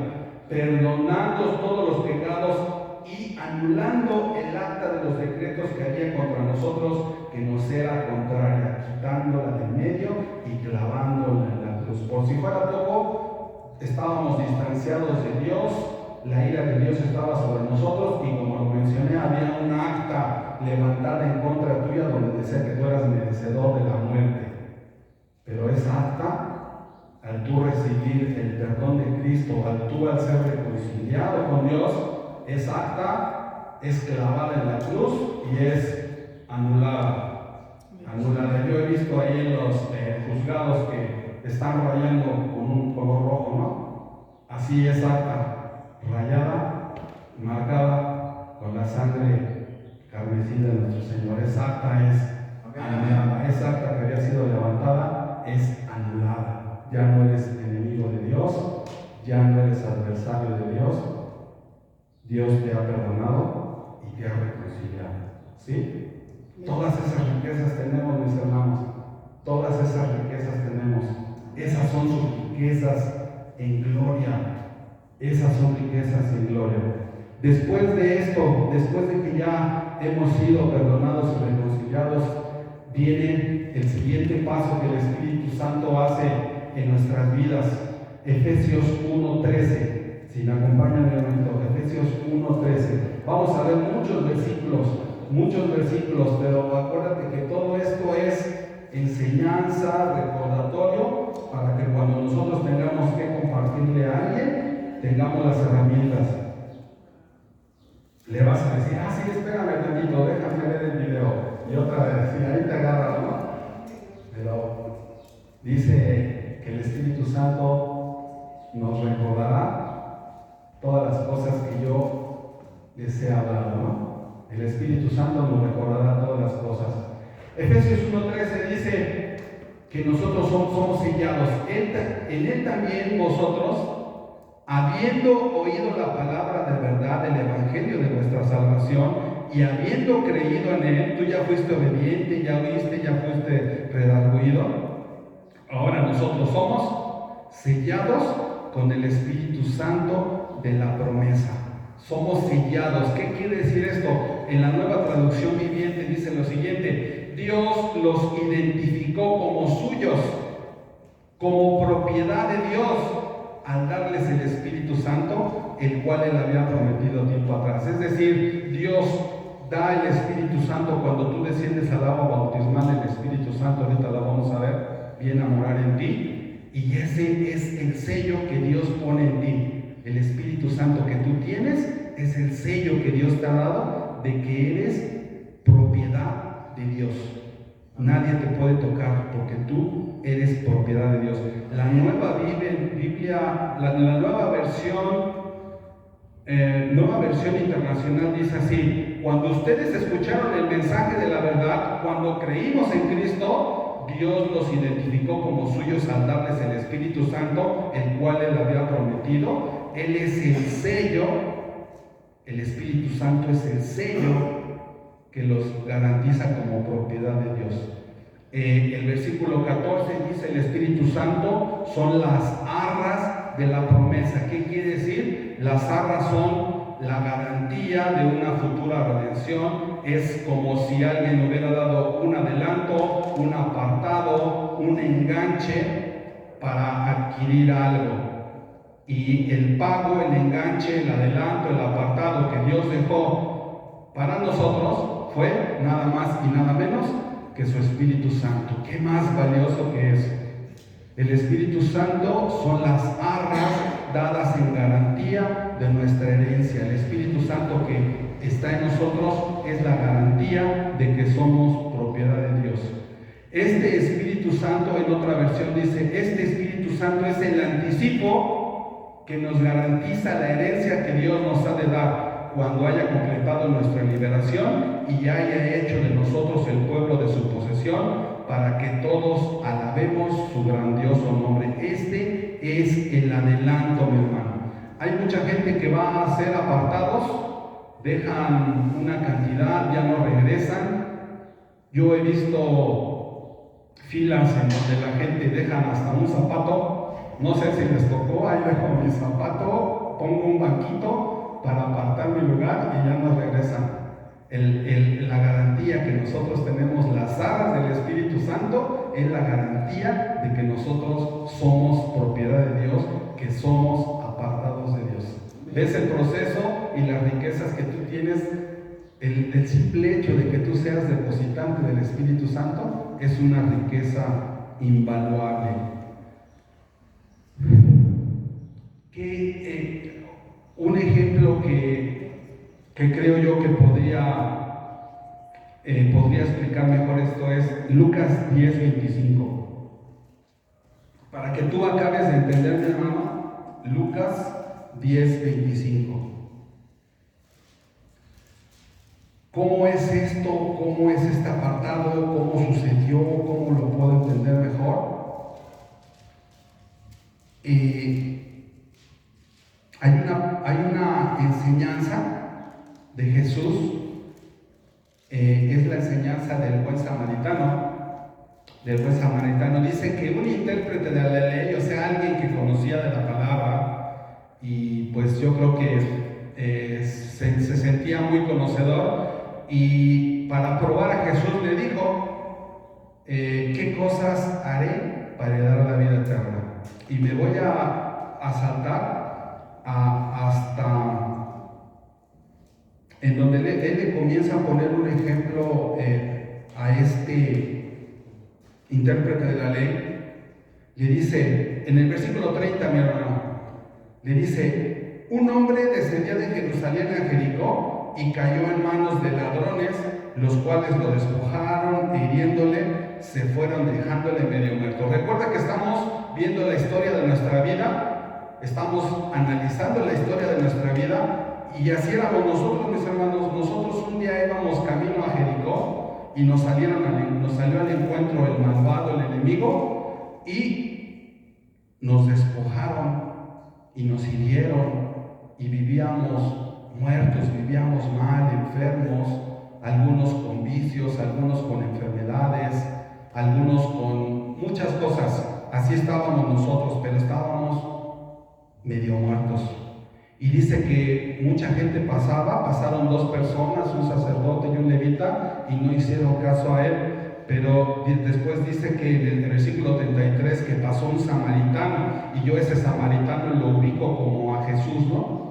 perdonando todos los pecados y anulando el acta de los decretos que había contra nosotros, que nos era contraria, quitándola de medio y clavándola en la cruz. Por si fuera poco, estábamos distanciados de Dios, la ira de Dios estaba sobre nosotros, y como lo mencioné, había una acta levantada en contra tuya donde decía que tú eras merecedor de la muerte. Pero esa acta, al tú recibir el perdón de Cristo, al ser reconciliado con Dios, esa acta es clavada en la cruz y es anulada. Yo he visto ahí en los juzgados que están rayando con un color rojo, ¿no? Así es acta, rayada, marcada con la sangre carmesí de nuestro Señor. Esa acta es anulada. Esa acta que había sido levantada es anulada. Ya no eres enemigo de Dios, ya no eres adversario de Dios. Dios te ha perdonado y te ha reconciliado. ¿Sí? Todas esas riquezas tenemos, mis hermanos. Todas esas riquezas tenemos. Esas son sus riquezas en gloria. Esas son riquezas en gloria. Después de esto, después de que ya hemos sido perdonados y reconciliados, viene el siguiente paso que el Espíritu Santo hace en nuestras vidas. Efesios 1:13. Si me acompañan en el momento, Efesios 1:13. Vamos a ver muchos versículos, pero acuérdate que todo esto es enseñanza, recordatorio, para que cuando nosotros tengamos que compartirle a alguien, tengamos las herramientas. Le vas a decir: sí, espérame tantito, déjame ver el video. Y otra vez, y ahí te agarras, ¿no? Pero dice que el Espíritu Santo nos recordará todas las cosas que yo les he hablado, ¿no? El Espíritu Santo nos recordará todas las cosas. Efesios 1:13 dice que nosotros somos sellados. En Él también vosotros, habiendo oído la palabra de verdad del Evangelio de vuestra salvación, y habiendo creído en Él, tú ya fuiste obediente, ya oíste, ya fuiste redarguido. Ahora nosotros somos sellados con el Espíritu Santo de la promesa. Somos sellados. ¿Qué quiere decir esto? En la Nueva Traducción Viviente dice lo siguiente: Dios los identificó como suyos, como propiedad de Dios, al darles el Espíritu Santo, el cual Él había prometido tiempo atrás. Es decir, Dios da el Espíritu Santo cuando tú desciendes al agua bautismal. El Espíritu Santo, ahorita lo vamos a ver, viene a morar en ti, y ese es el sello que Dios pone en ti. El Espíritu Santo que tú tienes es el sello que Dios te ha dado de que eres propiedad de Dios. Nadie te puede tocar porque tú eres propiedad de Dios. La nueva Biblia, la nueva versión internacional dice así: cuando ustedes escucharon el mensaje de la verdad, cuando creímos en Cristo, Dios los identificó como suyos al darles el Espíritu Santo, el cual Él había prometido. Él es el sello, el Espíritu Santo es el sello que los garantiza como propiedad de Dios. El versículo 14 dice: el Espíritu Santo son las arras de la promesa. ¿Qué quiere decir? Las arras son la garantía de una futura redención. Es como si alguien hubiera dado un adelanto, un apartado, un enganche para adquirir algo. Y el pago, el enganche, el adelanto, el apartado que Dios dejó para nosotros fue nada más y nada menos que su Espíritu Santo. ¿Qué más valioso que es? El Espíritu Santo son las arras dadas en garantía de nuestra herencia. El Espíritu Santo que está en nosotros es la garantía de que somos propiedad de Dios. Este Espíritu Santo, en otra versión dice, este Espíritu Santo es el anticipo que nos garantiza la herencia que Dios nos ha de dar cuando haya completado nuestra liberación y haya hecho de nosotros el pueblo de su posesión, para que todos alabemos su grandioso nombre. Este es el adelanto, mi hermano. Hay mucha gente que va a ser apartados dejan una cantidad, ya no regresan. Yo he visto filas en donde la gente dejan hasta un zapato, no sé si les tocó, ahí dejo mi zapato, pongo un banquito para apartar mi lugar y ya no regresan. La garantía que nosotros tenemos, las alas del Espíritu Santo, es la garantía de que nosotros somos propiedad de Dios, que somos apartados de Dios. ¿Ves el proceso y las riquezas que tú tienes? El simple hecho de que tú seas depositante del Espíritu Santo es una riqueza invaluable. Un ejemplo que creo yo que podría explicar mejor esto es Lucas 10:25. Para que tú acabes de entender, mi hermano, Lucas 10:25. ¿Cómo es esto? ¿Cómo es este apartado? ¿Cómo sucedió? ¿Cómo lo puedo entender mejor? Hay una enseñanza de Jesús, es la enseñanza del buen samaritano. Dice que un intérprete de la ley, o sea, alguien que conocía de la palabra, y pues yo creo que se sentía muy conocedor, y para probar a Jesús le dijo, ¿qué cosas haré para heredar la vida eterna? Y me voy a saltar hasta en donde él le comienza a poner un ejemplo a este intérprete de la ley. Le dice, en el versículo 30, mi hermano, le dice: un hombre descendía de Jerusalén a Jericó y cayó en manos de ladrones, los cuales lo despojaron e hiriéndole, se fueron dejándole medio muerto. Recuerda que estamos viendo la historia de nuestra vida, estamos analizando la historia de nuestra vida, y así éramos nosotros, mis hermanos. Nosotros un día íbamos camino a Jericó y nos salió al encuentro el malvado, el enemigo, y nos despojaron y nos hirieron, y vivíamos muertos, vivíamos mal, enfermos, algunos con vicios, algunos con enfermedades, algunos con muchas cosas. Así estábamos nosotros, pero estábamos medio muertos. Y dice que mucha gente pasaron dos personas, un sacerdote y un levita, y no hicieron caso a él. Pero después dice que en el versículo 33 que pasó un samaritano, y yo ese samaritano lo ubico como a Jesús, ¿no?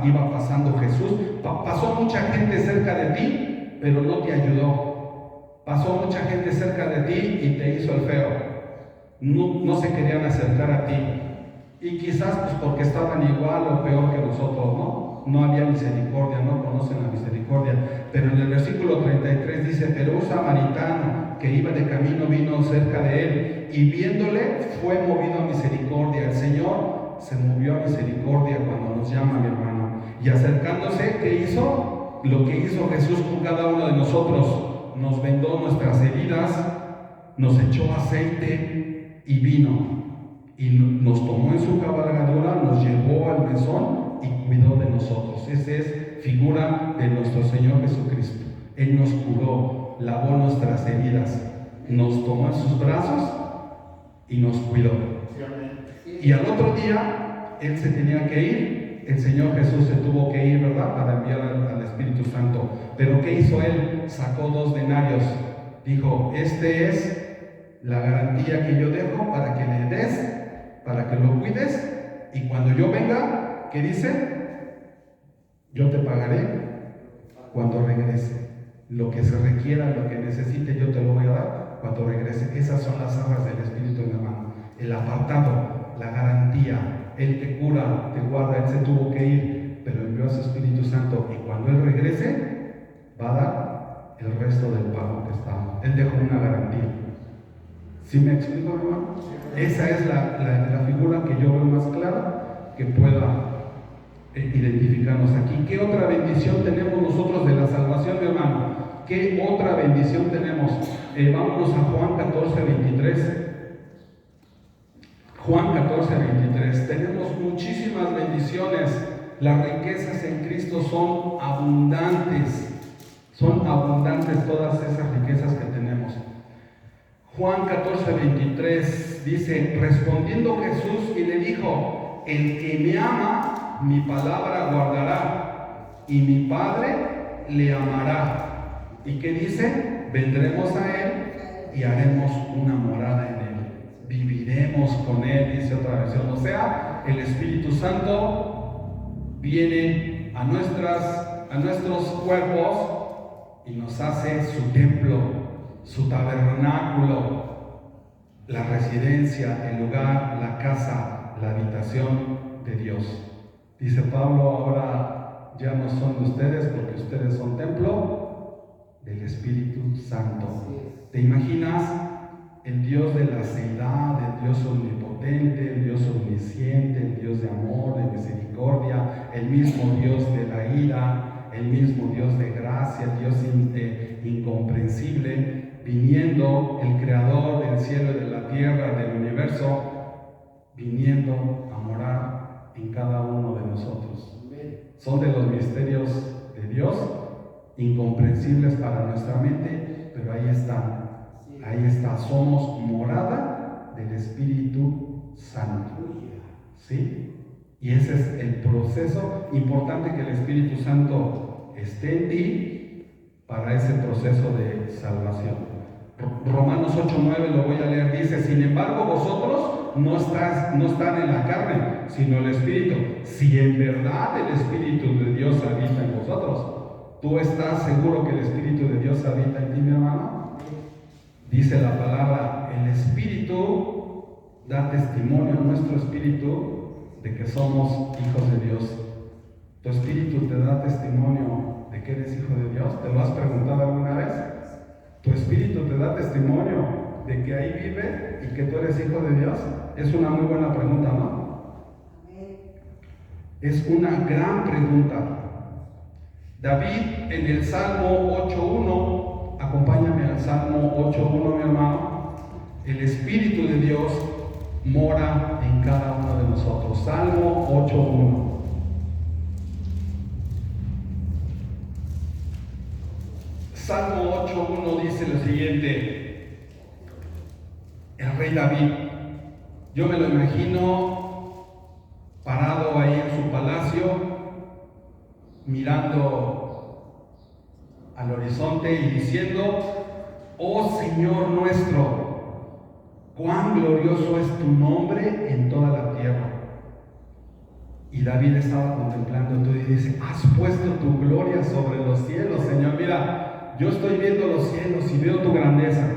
Iba pasando Jesús, pasó mucha gente cerca de ti, pero no te ayudó. Pasó mucha gente cerca de ti y te hizo el feo. No se querían acercar a ti. Y quizás pues porque estaban igual o peor que nosotros, ¿no? No había misericordia, no conocen la misericordia. Pero en el versículo 33 dice: pero un samaritano que iba de camino vino cerca de él, y viéndole fue movido a misericordia. El Señor se movió a misericordia cuando nos llama, mi hermano. Y acercándose, ¿qué hizo? Lo que hizo Jesús con cada uno de nosotros: nos vendó nuestras heridas, nos echó aceite y vino, y nos tomó en su cabalgadura, nos llevó al mesón y cuidó de nosotros. Esa es figura de nuestro Señor Jesucristo. Él nos curó, lavó nuestras heridas, nos tomó en sus brazos y nos cuidó. Y al otro día Él se tenía que ir. El Señor Jesús se tuvo que ir, ¿verdad?, para enviar al Espíritu Santo. Pero ¿qué hizo Él? Sacó 2 denarios. Dijo: este es la garantía que yo dejo para que le des, para que lo cuides, y cuando yo venga, ¿qué dice? Yo te pagaré cuando regrese. Lo que se requiera, lo que necesite, yo te lo voy a dar cuando regrese. Esas son las arras del Espíritu, mi hermano. El apartado, la garantía. Él te cura, te guarda. Él se tuvo que ir, pero envió a su Espíritu Santo, y cuando Él regrese, va a dar el resto del pago que está. Él dejó una garantía. ¿Sí me explico, hermano? Esa es la figura que yo veo más clara que pueda identificarnos aquí. ¿Qué otra bendición tenemos nosotros de la salvación, mi hermano? ¿Qué otra bendición tenemos? Vámonos a Juan 14:23. Juan 14:23. Tenemos muchísimas bendiciones Las riquezas en Cristo son abundantes todas esas riquezas que tenemos. Juan 14:23 dice, respondiendo Jesús y le dijo, el que me ama, mi palabra guardará, y mi Padre le amará. ¿Y qué dice? Vendremos a Él y haremos una morada en Él. Viviremos con Él, dice otra versión. O sea, el Espíritu Santo viene a nuestros cuerpos y nos hace su templo, su tabernáculo, la residencia, el lugar, la casa, la habitación de Dios. Dice Pablo, ahora ya no son de ustedes porque ustedes son templo del Espíritu Santo. ¿Te imaginas el Dios de la seidad, el Dios omnipotente, el Dios omnisciente, el Dios de amor, de misericordia, el mismo Dios de la ira, el mismo Dios de gracia, el Dios incomprensible, viniendo, el creador del cielo y de la tierra, del universo, viniendo a morar en cada uno de nosotros? Son de los misterios de Dios, incomprensibles para nuestra mente, pero ahí está, somos morada del Espíritu Santo, ¿sí? Y ese es el proceso importante, que el Espíritu Santo esté en ti para ese proceso de salvación. Romanos 8:9 lo voy a leer, dice, sin embargo vosotros no están en la carne, sino el Espíritu. Si en verdad el Espíritu de Dios habita en vosotros, ¿tú estás seguro que el Espíritu de Dios habita en ti, mi hermano? Dice la palabra, el Espíritu da testimonio a nuestro espíritu de que somos hijos de Dios. ¿Tu espíritu te da testimonio de que eres hijo de Dios? ¿Te lo has preguntado alguna vez? ¿Tu espíritu te da testimonio de que ahí vive y que tú eres hijo de Dios? Es una muy buena pregunta, ¿no? Es una gran pregunta. David en el Salmo 8:1, acompáñame al Salmo 8:1, mi hermano. El Espíritu de Dios mora en cada uno de nosotros. Salmo 8:1. Salmo 8:1 dice lo siguiente. El rey David, yo me lo imagino parado ahí en su palacio, mirando al horizonte y diciendo, oh Señor nuestro, cuán glorioso es tu nombre en toda la tierra. Y David estaba contemplando todo y dice, has puesto tu gloria sobre los cielos, Señor. Mira, yo estoy viendo los cielos y veo tu grandeza.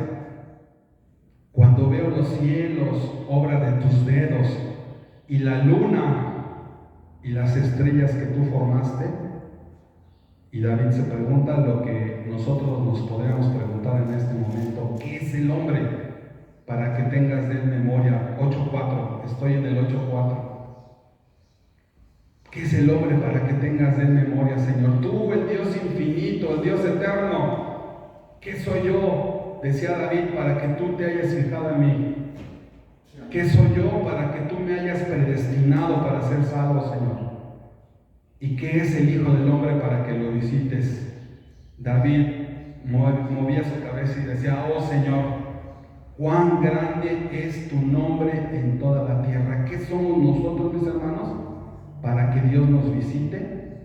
Cuando veo los cielos, obra de tus dedos, y la luna y las estrellas que tú formaste. Y David se pregunta lo que nosotros nos podríamos preguntar en este momento: ¿qué es el hombre para que tengas de él memoria? 8:4, estoy en el 8:4. ¿Qué es el hombre para que tengas de él memoria, Señor? Tú, el Dios infinito, el Dios eterno. ¿Qué soy yo? Decía David, para que tú te hayas fijado en mí. ¿Qué soy yo para que tú me hayas predestinado para ser salvo, Señor? ¿Y qué es el Hijo del Hombre para que lo visites? David movía su cabeza y decía: oh Señor, cuán grande es tu nombre en toda la tierra. ¿Qué somos nosotros, mis hermanos, para que Dios nos visite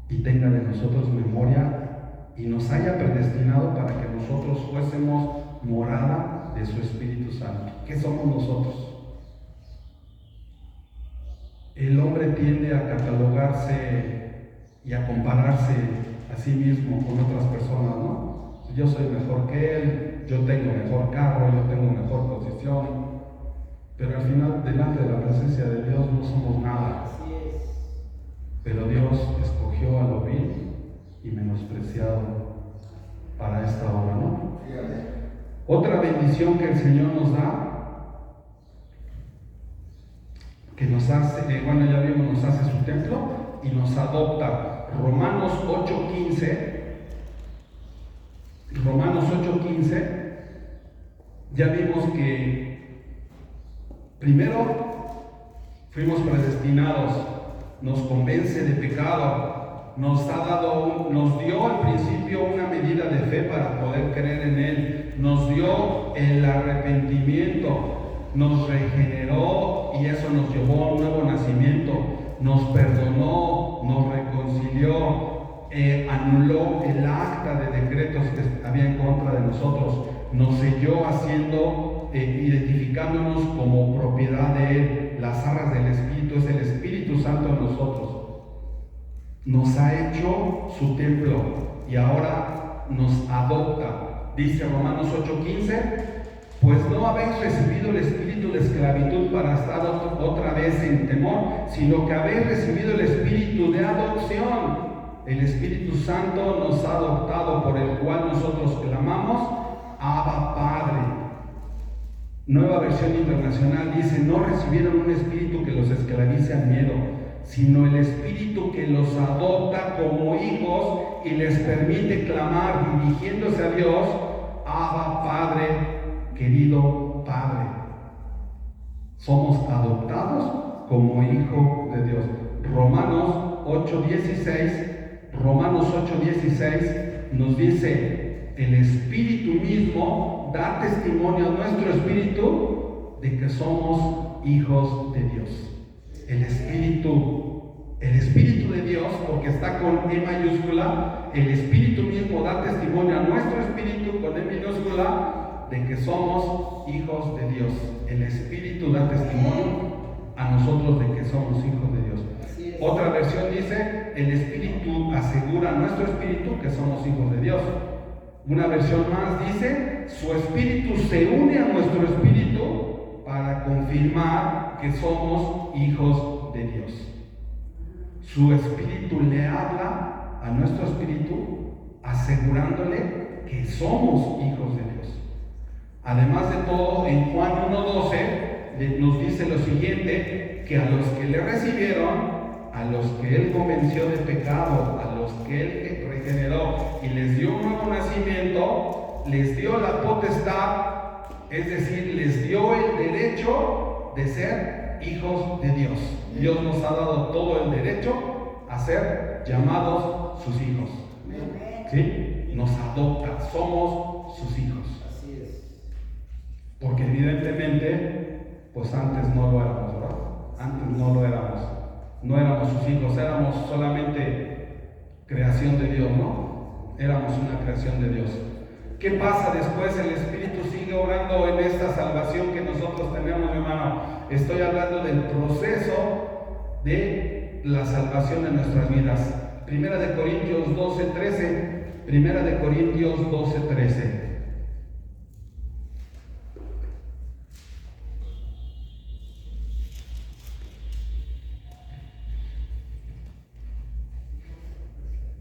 y tenga de nosotros memoria y nos haya predestinado para que nosotros fuésemos morada de su Espíritu Santo? ¿Qué somos nosotros? El hombre tiende a catalogarse y a compararse a sí mismo con otras personas, ¿no? Yo soy mejor que él, yo tengo mejor carro, yo tengo mejor posición, pero al final, delante de la presencia de Dios, no somos nada. Pero Dios escogió a lo vil y menospreciado para esta obra, ¿no? Otra bendición que el Señor nos da, que nos hace, ya vimos, nos hace su templo y nos adopta. Romanos 8:15, ya vimos que primero fuimos predestinados nos convence de pecado, nos dio al principio una medida de fe para poder creer en Él, nos dio el arrepentimiento, nos regeneró y eso nos llevó a un nuevo nacimiento, nos perdonó, nos reconcilió, anuló el acta de decretos que había en contra de nosotros, nos selló identificándonos como propiedad de Él. Las arras del Espíritu es el Espíritu Santo en nosotros. Nos ha hecho su templo y ahora nos adopta. Dice Romanos 8:15, pues no habéis recibido el espíritu de esclavitud para estar otra vez en temor, sino que habéis recibido el espíritu de adopción. El Espíritu Santo nos ha adoptado, por el cual nosotros clamamos, Abba Padre. Nueva Versión Internacional dice, no recibieron un espíritu que los esclavice al miedo, sino el espíritu que los adopta como hijos y les permite clamar dirigiéndose a Dios, Abba Padre, querido Padre. Somos adoptados como hijo de Dios. Romanos 8:16 nos dice, el Espíritu mismo da testimonio a nuestro espíritu de que somos hijos de Dios. El Espíritu de Dios, porque está con E mayúscula, el Espíritu mismo da testimonio a nuestro espíritu con E minúscula de que somos hijos de Dios. El Espíritu da testimonio a nosotros de que somos hijos de Dios. Otra versión dice, el Espíritu asegura a nuestro espíritu que somos hijos de Dios. Una versión más dice, su Espíritu se une a nuestro espíritu para confirmar que somos hijos de Dios. Su Espíritu le habla a nuestro espíritu asegurándole que somos hijos de Dios. Además de todo, en Juan 1:12 nos dice lo siguiente, que a los que le recibieron, a los que Él convenció de pecado, a los que Él regeneró y les dio un nuevo nacimiento, les dio la potestad, es decir, les dio el derecho de ser hijos de Dios. Dios nos ha dado todo el derecho a ser llamados sus hijos. ¿Sí? Nos adopta, somos sus hijos. Así es. Porque evidentemente, pues antes no lo éramos, ¿verdad? Antes no lo éramos. No éramos sus hijos, éramos solamente creación de Dios, ¿no? Éramos una creación de Dios. ¿Qué pasa después? El Espíritu sigue obrando en esta salvación que nosotros tenemos, mi hermano. Estoy hablando del proceso de la salvación de nuestras vidas. Primera de Corintios 12:13. Primera de Corintios 12:13.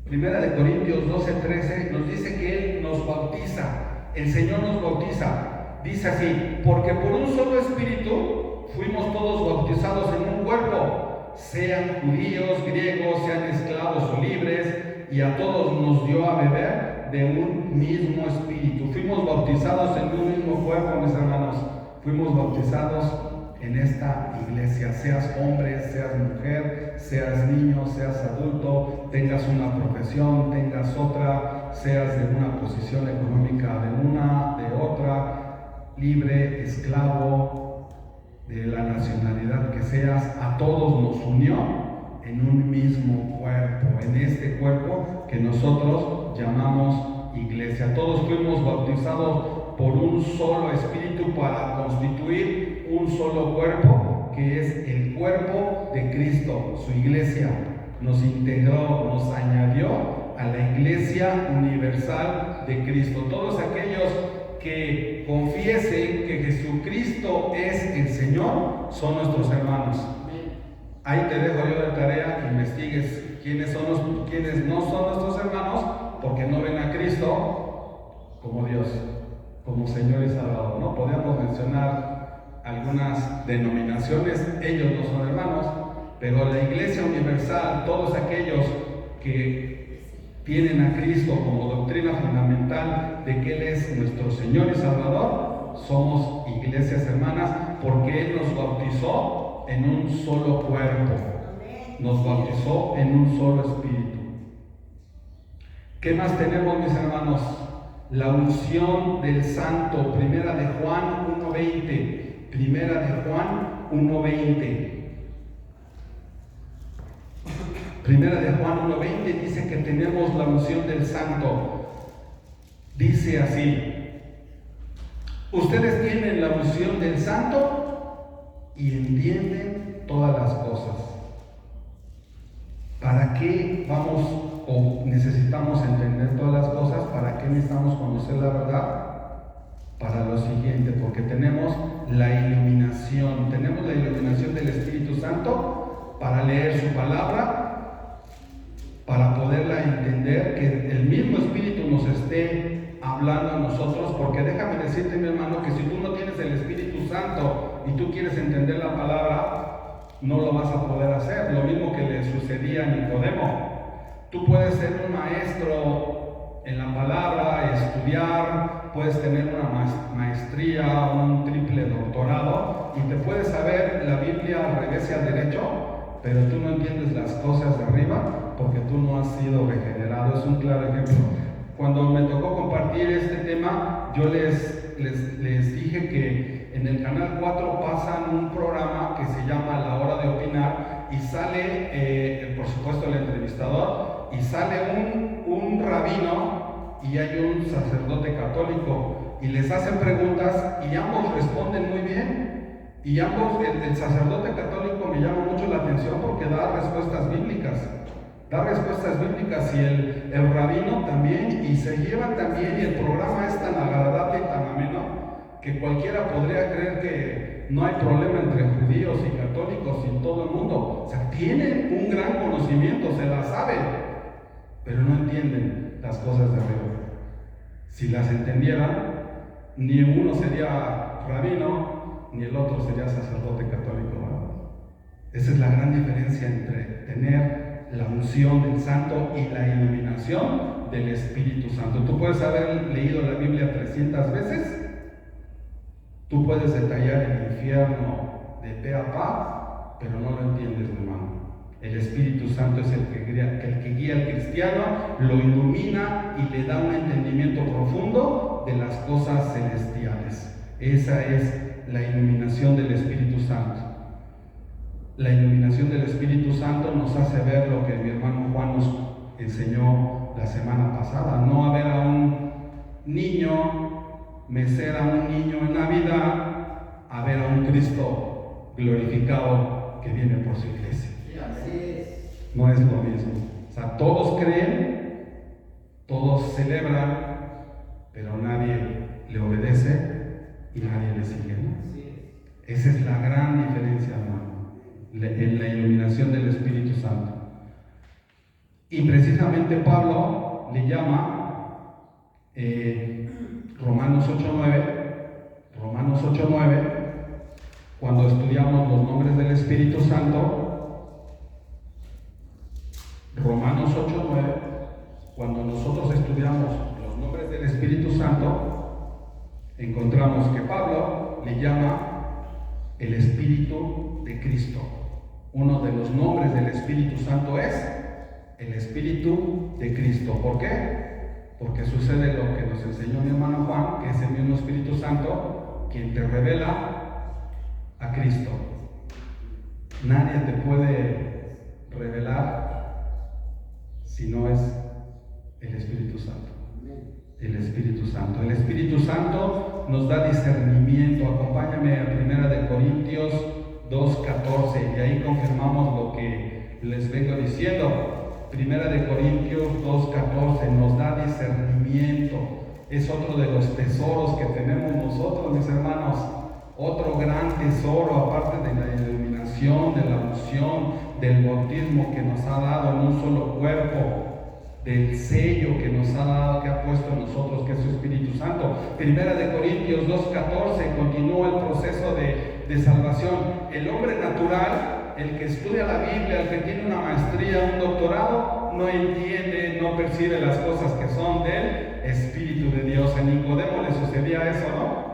Primera de Corintios 12:13 nos dice que Él nos bautiza, el Señor nos bautiza. Dice así, porque por un solo Espíritu fuimos todos bautizados en un cuerpo, sean judíos, griegos, sean esclavos o libres, y a todos nos dio a beber de un mismo Espíritu. Fuimos bautizados en un mismo cuerpo, mis hermanos. Fuimos bautizados en esta iglesia, seas hombre, seas mujer, seas niño, seas adulto, tengas una profesión, tengas otra, seas de una posición económica de una, de otra, libre, esclavo, de la nacionalidad que seas, a todos nos unió en un mismo cuerpo, en este cuerpo que nosotros llamamos iglesia. Todos fuimos bautizados por un solo Espíritu para constituir un solo cuerpo, que es el cuerpo de Cristo, su iglesia. Nos integró, nos añadió a la iglesia universal de Cristo. Todos aquellos que confiesen que Jesucristo es el Señor son nuestros hermanos. Ahí te dejo yo de tarea que investigues quiénes no son nuestros hermanos, porque no ven a Cristo como Dios, como Señor y Salvador, ¿no? Podemos mencionar algunas denominaciones, ellos no son hermanos, pero la iglesia universal, todos aquellos que tienen a Cristo como doctrina fundamental de que Él es nuestro Señor y Salvador, somos iglesias hermanas, porque Él nos bautizó en un solo cuerpo. nos bautizó en un solo espíritu. ¿Qué más tenemos, mis hermanos? La unción del Santo, Primera de Juan 1:20. Primera de Juan 1:20. Primera de Juan 1:20 dice que tenemos la unción del Santo. Dice así: ustedes tienen la unción del Santo y entienden todas las cosas. ¿Para qué vamos o necesitamos entender todas las cosas? ¿Para qué necesitamos conocer la verdad? Para lo siguiente, porque tenemos la iluminación del Espíritu Santo para leer su palabra, para poderla entender, que el mismo Espíritu nos esté hablando a nosotros, porque déjame decirte, mi hermano, que si tú no tienes el Espíritu Santo y tú quieres entender la palabra, no lo vas a poder hacer. Lo mismo que le sucedía a Nicodemo. Tú puedes ser un maestro en la palabra, estudiar, puedes tener una maestría, un triple doctorado, y te puedes saber la Biblia al revés y al derecho, pero tú no entiendes las cosas de arriba porque tú no has sido regenerado. Es un claro ejemplo. Cuando me tocó compartir este tema, yo les dije que en el Canal 4 pasan un programa que se llama La Hora de Opinar, y sale, por supuesto, el entrevistador, y sale un rabino y hay un sacerdote católico, y les hacen preguntas y ambos responden muy bien. Y ambos, el sacerdote católico me llama mucho la atención porque da respuestas bíblicas. Y el rabino también, y se llevan también, y el programa es tan agradable y tan ameno que cualquiera podría creer que no hay problema entre judíos y católicos y todo el mundo. O sea, tienen un gran conocimiento, se la saben, pero no entienden las cosas de arriba. Si las entendieran, ni uno sería rabino, ni el otro sería sacerdote católico, ¿verdad? Esa es la gran diferencia entre tener la unción del Santo y la iluminación del Espíritu Santo. Tú puedes haber leído la Biblia 300 veces, tú puedes detallar el infierno de pe a pa, pero no lo entiendes, hermano. El Espíritu Santo es el que guía al cristiano, lo ilumina y le da un entendimiento profundo de las cosas celestiales. Esa es la iluminación del Espíritu Santo. La iluminación del Espíritu Santo nos hace ver lo que mi hermano Juan nos enseñó la semana pasada: no a ver a un niño, mecer a un niño en Navidad, a ver a un Cristo glorificado que viene por su iglesia. No es lo mismo. O sea, todos creen, todos celebran, pero nadie le obedece y nadie le sigue, ¿no? Esa es la gran diferencia, hermano, en la iluminación del Espíritu Santo. Y precisamente Pablo le llama Romanos 8:9, cuando estudiamos los nombres del Espíritu Santo. Romanos 8:9, cuando nosotros estudiamos los nombres del Espíritu Santo, encontramos que Pablo le llama el Espíritu de Cristo. Uno de los nombres del Espíritu Santo es el Espíritu de Cristo. ¿Por qué? Porque sucede lo que nos enseñó mi hermano Juan, que es el mismo Espíritu Santo quien te revela a Cristo. Nadie te puede revelar si no es el Espíritu Santo. El Espíritu Santo. El Espíritu Santo nos da discernimiento. Acompáñame a 1 Corintios 2:14 y ahí confirmamos lo que les vengo diciendo. 1 Corintios 2:14 nos da discernimiento. Es otro de los tesoros que tenemos nosotros, mis hermanos. Otro gran tesoro, aparte de la iluminación, de la unción, del bautismo que nos ha dado en un solo cuerpo, del sello que nos ha dado, que ha puesto en nosotros, que es su Espíritu Santo. 1 Corintios 2:14 continúa el proceso de salvación. El hombre natural, el que estudia la Biblia, el que tiene una maestría, un doctorado, no entiende, no percibe las cosas que son del Espíritu de Dios. A Nicodemo le sucedía eso, ¿no?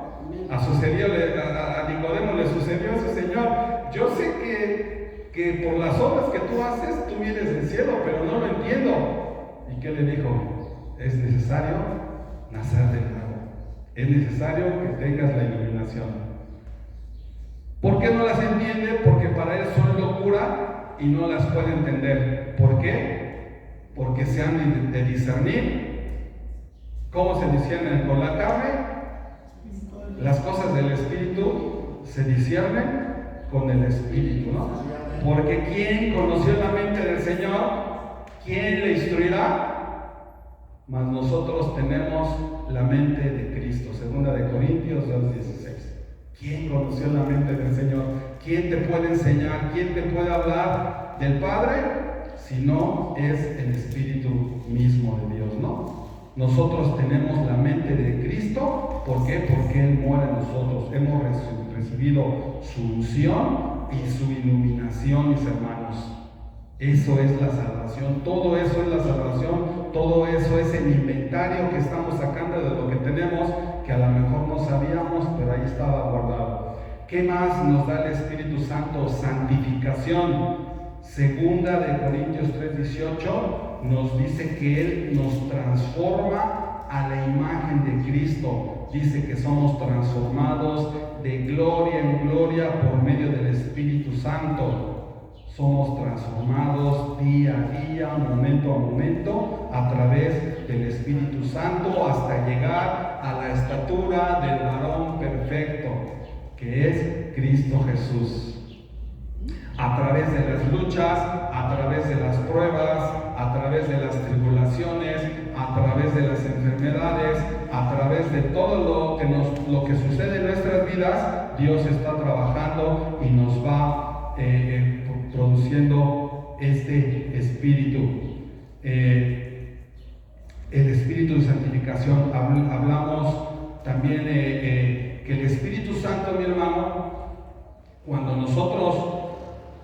A Nicodemo le sucedió eso: Señor, yo sé que que por las obras que tú haces, tú vienes del cielo, pero no lo entiendo. ¿Y qué le dijo? Es necesario nacer de nuevo. Es necesario que tengas la iluminación. ¿Por qué no las entiende? Porque para él son locura y no las puede entender. ¿Por qué? Porque se han de discernir. ¿Cómo se disciernen con la carne? Las cosas del Espíritu se disciernen con el Espíritu, ¿no? Porque ¿quién conoció la mente del Señor? ¿Quién le instruirá? Mas nosotros tenemos la mente de Cristo. 2 Corintios 2:16. ¿Quién conoció la mente del Señor? ¿Quién te puede enseñar? ¿Quién te puede hablar del Padre? Si no es el Espíritu mismo de Dios, ¿no? Nosotros tenemos la mente de Cristo. ¿Por qué? Porque Él mora en nosotros. Hemos recibido su unción y su iluminación, mis hermanos. Eso es la salvación. Todo eso es la salvación. Todo eso es el inventario que estamos sacando de lo que tenemos, que a lo mejor no sabíamos, pero ahí estaba guardado. ¿Qué más nos da el Espíritu Santo? Santificación. 2 Corintios 3:18 nos dice que Él nos transforma a la imagen de Cristo. Dice que somos transformados de gloria en gloria por medio del Espíritu Santo. Somos transformados día a día, momento a momento, a través del Espíritu Santo, hasta llegar a la estatura del varón perfecto, que es Cristo Jesús. A través de las luchas, a través de las pruebas, a través de las tribulaciones, a través de las enfermedades, a través de todo lo que sucede en nuestras vidas, Dios está trabajando y nos va produciendo este espíritu. El espíritu de santificación. Hablamos también que el Espíritu Santo, mi hermano, cuando nosotros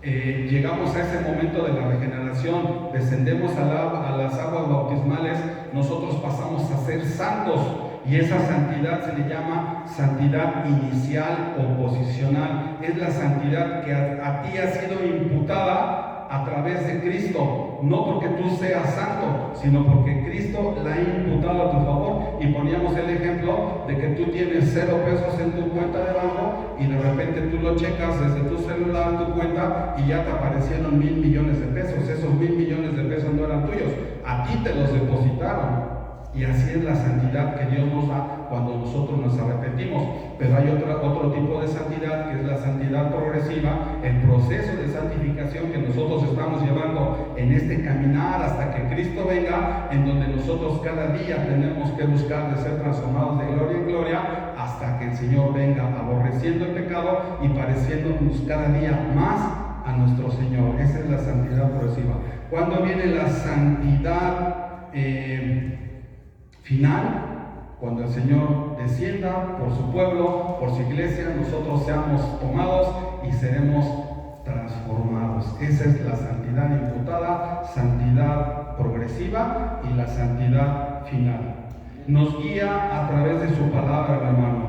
llegamos a ese momento de la regeneración, descendemos a las aguas bautismales, nosotros pasamos a ser santos, y esa santidad se le llama santidad inicial o posicional. Es la santidad que a ti ha sido imputada a través de Cristo, no porque tú seas santo, sino porque Cristo la ha imputado a tu favor. Y poníamos el ejemplo de que tú tienes 0 pesos en tu cuenta de banco y de repente tú lo checas desde tu celular, tu cuenta, y ya te aparecieron 1,000 millones de pesos. Esos 1,000 millones de pesos no eran tuyos, a ti te los depositaron. Y así es la santidad que Dios nos da cuando nosotros nos arrepentimos. Pero hay otro tipo de santidad, que es la santidad progresiva, el proceso de santificación que nosotros estamos llevando en este caminar hasta que Cristo venga, en donde nosotros cada día tenemos que buscar de ser transformados de gloria en gloria hasta que el Señor venga, aborreciendo el pecado y pareciéndonos cada día más a nuestro Señor. Esa es la santidad progresiva. ¿Cuándo viene la santidad final? Cuando el Señor descienda por su pueblo, por su iglesia, nosotros seamos tomados y seremos transformados. Esa es la santidad imputada, santidad progresiva y la santidad final. Nos guía a través de su palabra, hermano.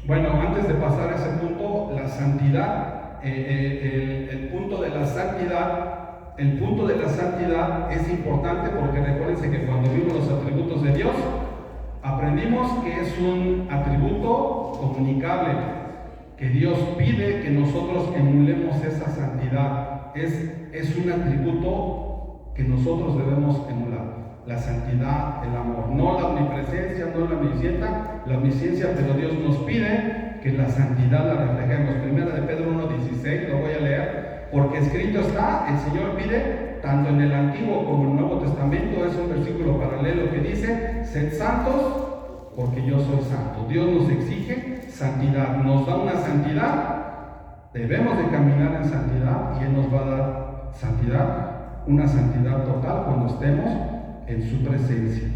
Bueno, antes de pasar a ese punto, la santidad, el punto de la santidad. El punto de la santidad es importante porque recuérdense que cuando vimos los atributos de Dios, aprendimos que es un atributo comunicable, que Dios pide que nosotros emulemos esa santidad. Es un atributo que nosotros debemos emular. La santidad, el amor, no la omnipresencia, no la omnisciencia, pero Dios nos pide que la santidad la reflejemos. 1 Pedro 1:16, lo voy a leer. Porque escrito está, el Señor pide, tanto en el Antiguo como en el Nuevo Testamento, es un versículo paralelo que dice: sed santos, porque yo soy santo. Dios nos exige santidad, nos da una santidad, debemos de caminar en santidad, y Él nos va a dar santidad, una santidad total cuando estemos en su presencia.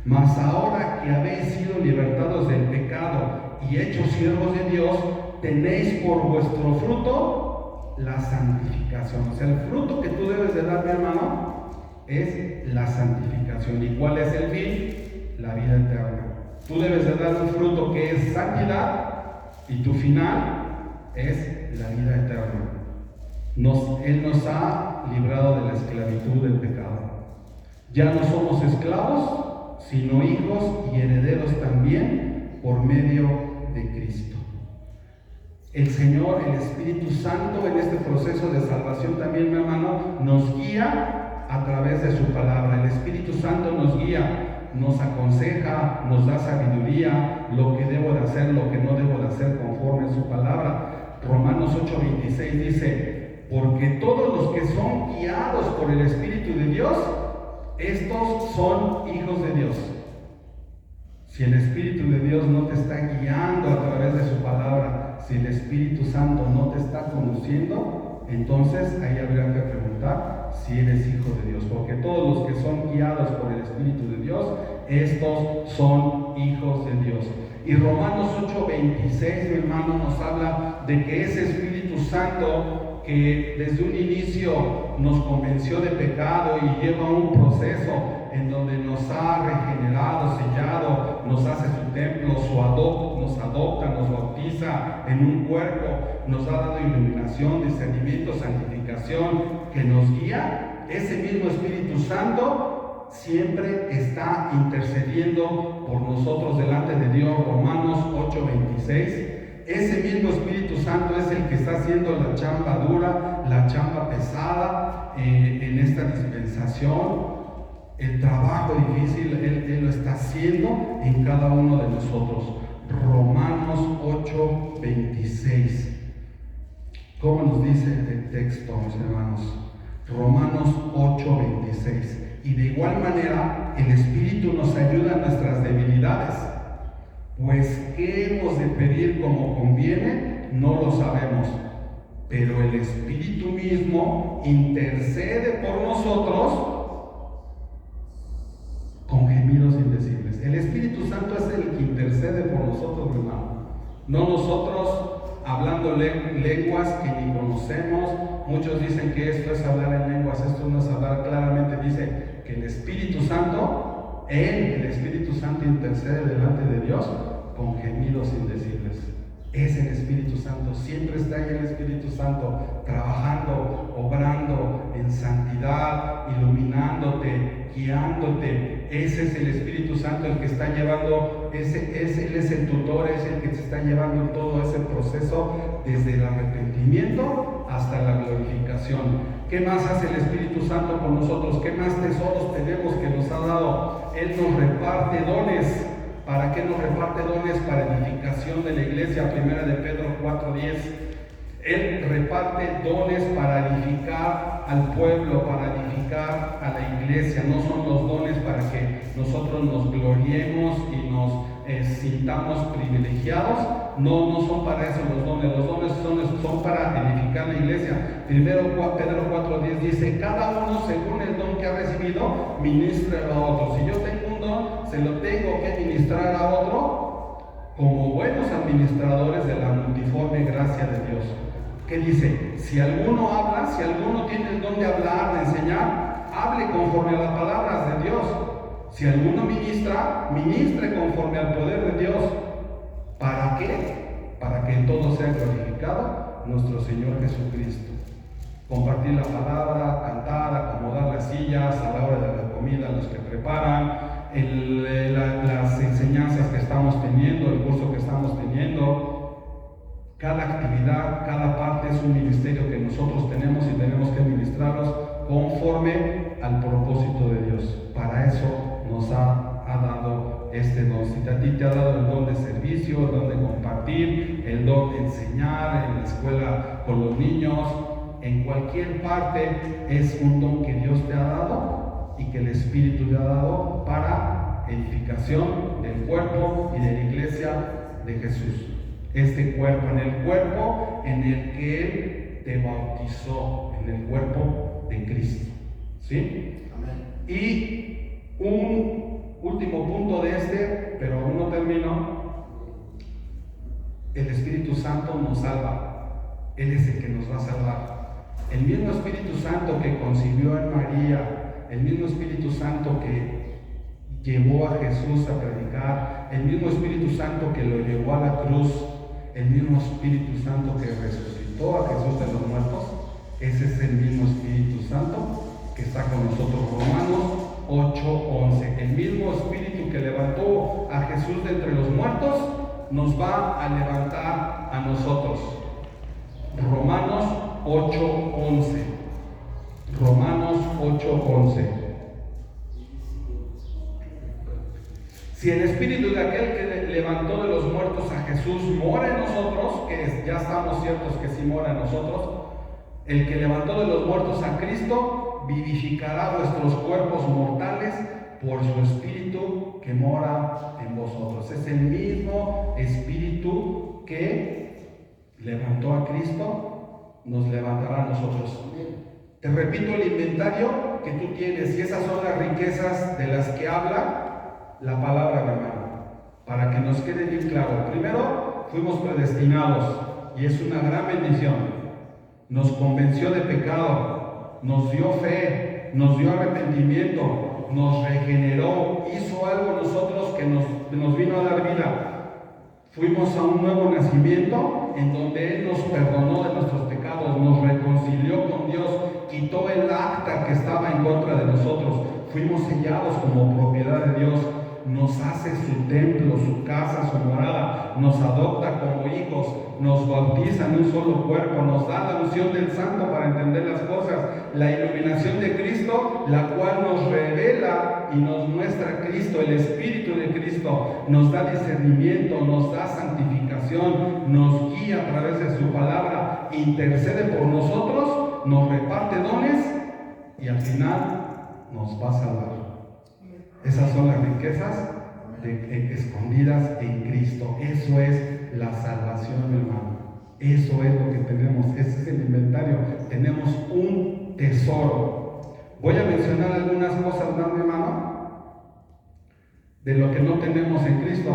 Mas ahora que habéis sido libertados del pecado y hechos siervos de Dios, tenéis por vuestro fruto la santificación. O sea, el fruto que tú debes de dar, mi hermano, es la santificación. ¿Y cuál es el fin? La vida eterna. Tú debes de dar un fruto que es santidad, y tu final es la vida eterna. Él nos ha librado de la esclavitud del pecado. Ya no somos esclavos, sino hijos y herederos también por medio de Cristo. El Señor, el Espíritu Santo, en este proceso de salvación también, mi hermano, nos guía a través de su palabra. El Espíritu Santo nos guía, nos aconseja, nos da sabiduría, lo que debo de hacer, lo que no debo de hacer conforme a su palabra. Romanos 8:26 dice: porque todos los que son guiados por el Espíritu de Dios, estos son hijos de Dios. Si el Espíritu de Dios no te está guiando a través de su palabra, si el Espíritu Santo no te está conociendo, entonces ahí habría que preguntar si eres hijo de Dios, porque todos los que son guiados por el Espíritu de Dios, estos son hijos de Dios. Y Romanos 8:26, mi hermano, nos habla de que ese Espíritu Santo que desde un inicio nos convenció de pecado y lleva un proceso en donde nos ha regenerado, sellado, nos hace su templo, nos adopta, nos bautiza en un cuerpo, nos ha dado iluminación, discernimiento, santificación, que nos guía. Ese mismo Espíritu Santo siempre está intercediendo por nosotros delante de Dios. Romanos 8:26. Ese mismo Espíritu Santo es el que está haciendo la chamba dura, la chamba pesada en esta dispensación. El trabajo difícil, Él lo está haciendo en cada uno de nosotros. Romanos 8:26. ¿Cómo nos dice el texto, mis hermanos? Romanos 8:26. Y de igual manera, el Espíritu nos ayuda en nuestras debilidades. Pues, ¿qué hemos de pedir como conviene? No lo sabemos. Pero el Espíritu mismo intercede por nosotros con gemidos indecibles. El Espíritu Santo es el que intercede por nosotros, hermano. No nosotros hablando lenguas que ni conocemos. Muchos dicen que esto es hablar en lenguas, esto no es hablar. Claramente dice que el Espíritu Santo, el Espíritu Santo intercede delante de Dios con gemidos indecibles. Es el Espíritu Santo, siempre está ahí el Espíritu Santo trabajando, obrando en santidad, iluminándote, guiándote. Ese es el Espíritu Santo el que está llevando, Él es el tutor, es el que te está llevando todo ese proceso desde el arrepentimiento hasta la glorificación. ¿Qué más hace el Espíritu Santo con nosotros? ¿Qué más tesoros tenemos que nos ha dado? Él nos reparte dones. ¿Para qué nos reparte dones? Para edificación de la iglesia. Primera de Pedro 4:10. Él reparte dones para edificar al pueblo, para edificar a la iglesia. No son los dones para que nosotros nos gloriemos y nos sintamos privilegiados. No son para eso los dones. Los dones son para edificar la iglesia. Primero Pedro 4:10 dice: cada uno según el don que ha recibido, ministra a otro. Si yo tengo un don, se lo tengo que ministrar a otro como buenos administradores de la multiforme gracia de Dios. ¿Qué dice? Si alguno habla, si alguno tiene el don de hablar, de enseñar, hable conforme a las palabras de Dios. Si alguno ministra, ministre conforme al poder de Dios. ¿Para qué? Para que en todo sea glorificado nuestro Señor Jesucristo. Compartir la palabra, cantar, acomodar las sillas a la hora de la comida, los que preparan, las enseñanzas que estamos teniendo, el curso que estamos teniendo. Cada actividad, cada parte es un ministerio que nosotros tenemos y tenemos que ministrarlos conforme al propósito de Dios. Para eso nos ha dado este don. Si a ti te ha dado el don de servicio, el don de compartir, el don de enseñar en la escuela con los niños, en cualquier parte es un don que Dios te ha dado y que el Espíritu te ha dado para edificación del cuerpo y de la iglesia de Jesús. Este cuerpo, en el cuerpo en el que Él te bautizó, en el cuerpo de Cristo. ¿Sí? Amén. Y un último punto de pero aún no termino. El Espíritu Santo nos salva. Él es el que nos va a salvar. El mismo Espíritu Santo que concibió en María, el mismo Espíritu Santo que llevó a Jesús a predicar, el mismo Espíritu Santo que lo llevó a la cruz, el mismo Espíritu Santo que resucitó resucitó a Jesús de los muertos, ese es el mismo Espíritu Santo que está con nosotros. Romanos 8:11. El mismo Espíritu que levantó a Jesús de entre los muertos nos va a levantar a nosotros. Romanos 8:11. Romanos 8:11. Si el Espíritu de aquel que levantó de los muertos a Jesús mora en nosotros, que ya estamos ciertos que sí mora en nosotros, el que levantó de los muertos a Cristo vivificará vuestros cuerpos mortales por su Espíritu que mora en vosotros. Es el mismo Espíritu que levantó a Cristo, nos levantará a nosotros. Te repito el inventario que tú tienes, y esas son las riquezas de las que habla la palabra, mi hermano, para que nos quede bien claro. Primero, fuimos predestinados, y es una gran bendición. Nos convenció de pecado, nos dio fe, nos dio arrepentimiento, nos regeneró, hizo algo en nosotros que nos vino a dar vida. Fuimos a un nuevo nacimiento en donde Él nos perdonó de nuestros pecados, nos reconcilió con Dios, quitó el acta que estaba en contra de nosotros. Fuimos sellados como propiedad de Dios. Nos hace su templo, su casa, su morada, nos adopta como hijos, nos bautiza en un solo cuerpo, nos da la unción del Santo para entender las cosas, la iluminación de Cristo, la cual nos revela y nos muestra Cristo, el Espíritu de Cristo, nos da discernimiento, nos da santificación, nos guía a través de su palabra, intercede por nosotros, nos reparte dones y al final nos va a salvar. Esas son las riquezas escondidas en Cristo. Eso es la salvación, mi hermano. Eso es lo que tenemos. Ese es el inventario. Tenemos un tesoro. Voy a mencionar algunas cosas más, mi hermano, de lo que no tenemos en Cristo.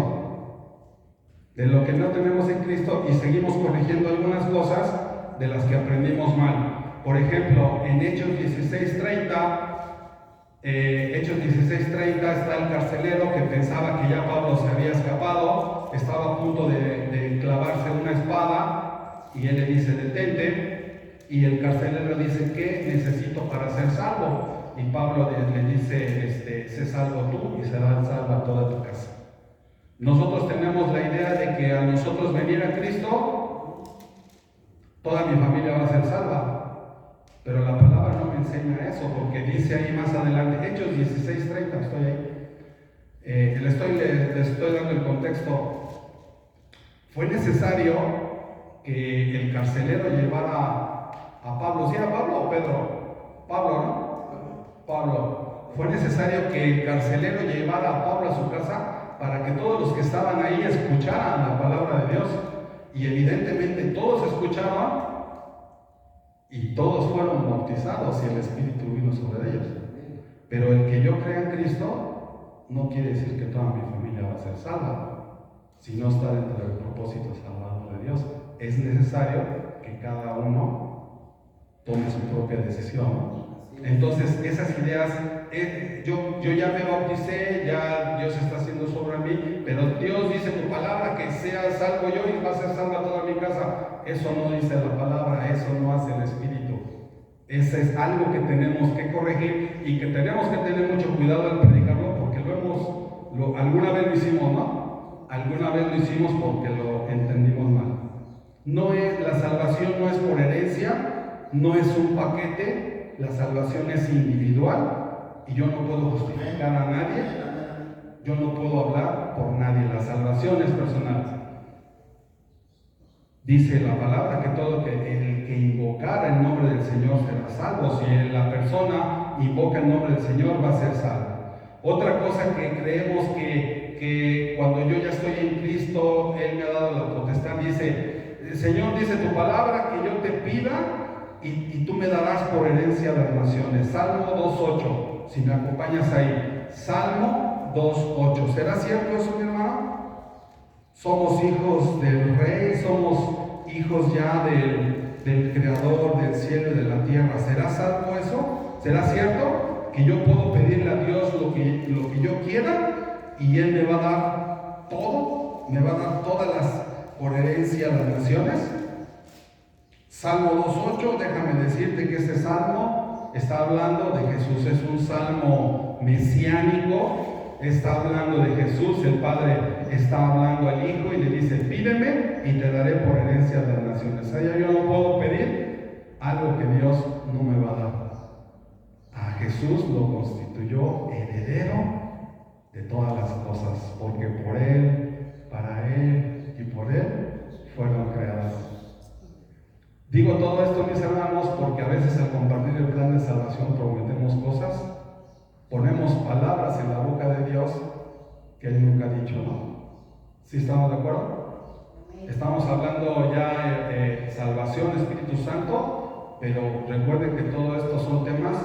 De lo que no tenemos en Cristo, y seguimos corrigiendo algunas cosas de las que aprendimos mal. Por ejemplo, en Hechos 16:30, está el carcelero que pensaba que ya Pablo se había escapado, estaba a punto de clavarse una espada, y él le dice: detente, y el carcelero dice: ¿qué necesito para ser salvo? Y Pablo le dice: sé salvo tú y será salva toda tu casa. Nosotros tenemos la idea de que a nosotros venir a Cristo, toda mi familia va a ser salva. Pero la palabra no me enseña eso, porque dice ahí más adelante, Hechos 16:30, estoy ahí. Le estoy dando el contexto. Fue necesario que el carcelero llevara a Pablo. ¿Sí era Pablo o Pedro? Pablo, ¿no? Pablo. Fue necesario que el carcelero llevara a Pablo a su casa para que todos los que estaban ahí escucharan la palabra de Dios. Y evidentemente todos escuchaban, y todos fueron bautizados y el Espíritu vino sobre ellos. Pero el que yo crea en Cristo no quiere decir que toda mi familia va a ser salva, si no está dentro del propósito salvador de Dios. Es necesario que cada uno tome su propia decisión. Entonces, esas ideas, yo ya me bauticé, ya Dios está haciendo sobre mí, pero Dios dice tu palabra que sea salvo yo y va a ser salva toda mi casa. Eso no dice la palabra, eso no hace el Espíritu. Eso es algo que tenemos que corregir y que tenemos que tener mucho cuidado al predicarlo, porque alguna vez lo hicimos, ¿no? Alguna vez lo hicimos porque lo entendimos mal. La salvación no es por herencia, no es un paquete, la salvación es individual y yo no puedo justificar a nadie, yo no puedo hablar por nadie, la salvación es personal. Dice la palabra que todo el que invocara el nombre del Señor será salvo. Si la persona invoca el nombre del Señor, va a ser salvo. Otra cosa que creemos que cuando yo ya estoy en Cristo, Él me ha dado la potestad, dice: Señor, dice tu palabra que yo te pida y tú me darás por herencia a las naciones. Salmo 2:8, si me acompañas ahí. Salmo 2:8. ¿Será cierto eso, mi hermano? Somos hijos del Rey, somos hijos ya del Creador del cielo y de la tierra. ¿Será salvo eso? ¿Será cierto que yo puedo pedirle a Dios lo que yo quiera y Él me va a dar todo? ¿Me va a dar todas las por herencia a las naciones? Salmo 2.8, déjame decirte que este salmo está hablando de Jesús, es un salmo mesiánico, está hablando de Jesús, el Padre está hablando al Hijo y le dice, pídeme y te daré por herencia de las naciones. O sea, yo no puedo pedir algo que Dios no me va a dar. A Jesús lo constituyó heredero de todas las cosas, porque por Él, para Él y por Él fueron creadas. Digo todo esto, mis hermanos, porque a veces al compartir el plan de salvación prometemos cosas, ponemos palabras en la boca de Dios que Él nunca ha dicho, ¿no? ¿Sí estamos de acuerdo? Estamos hablando ya de salvación, Espíritu Santo, pero recuerden que todo esto son temas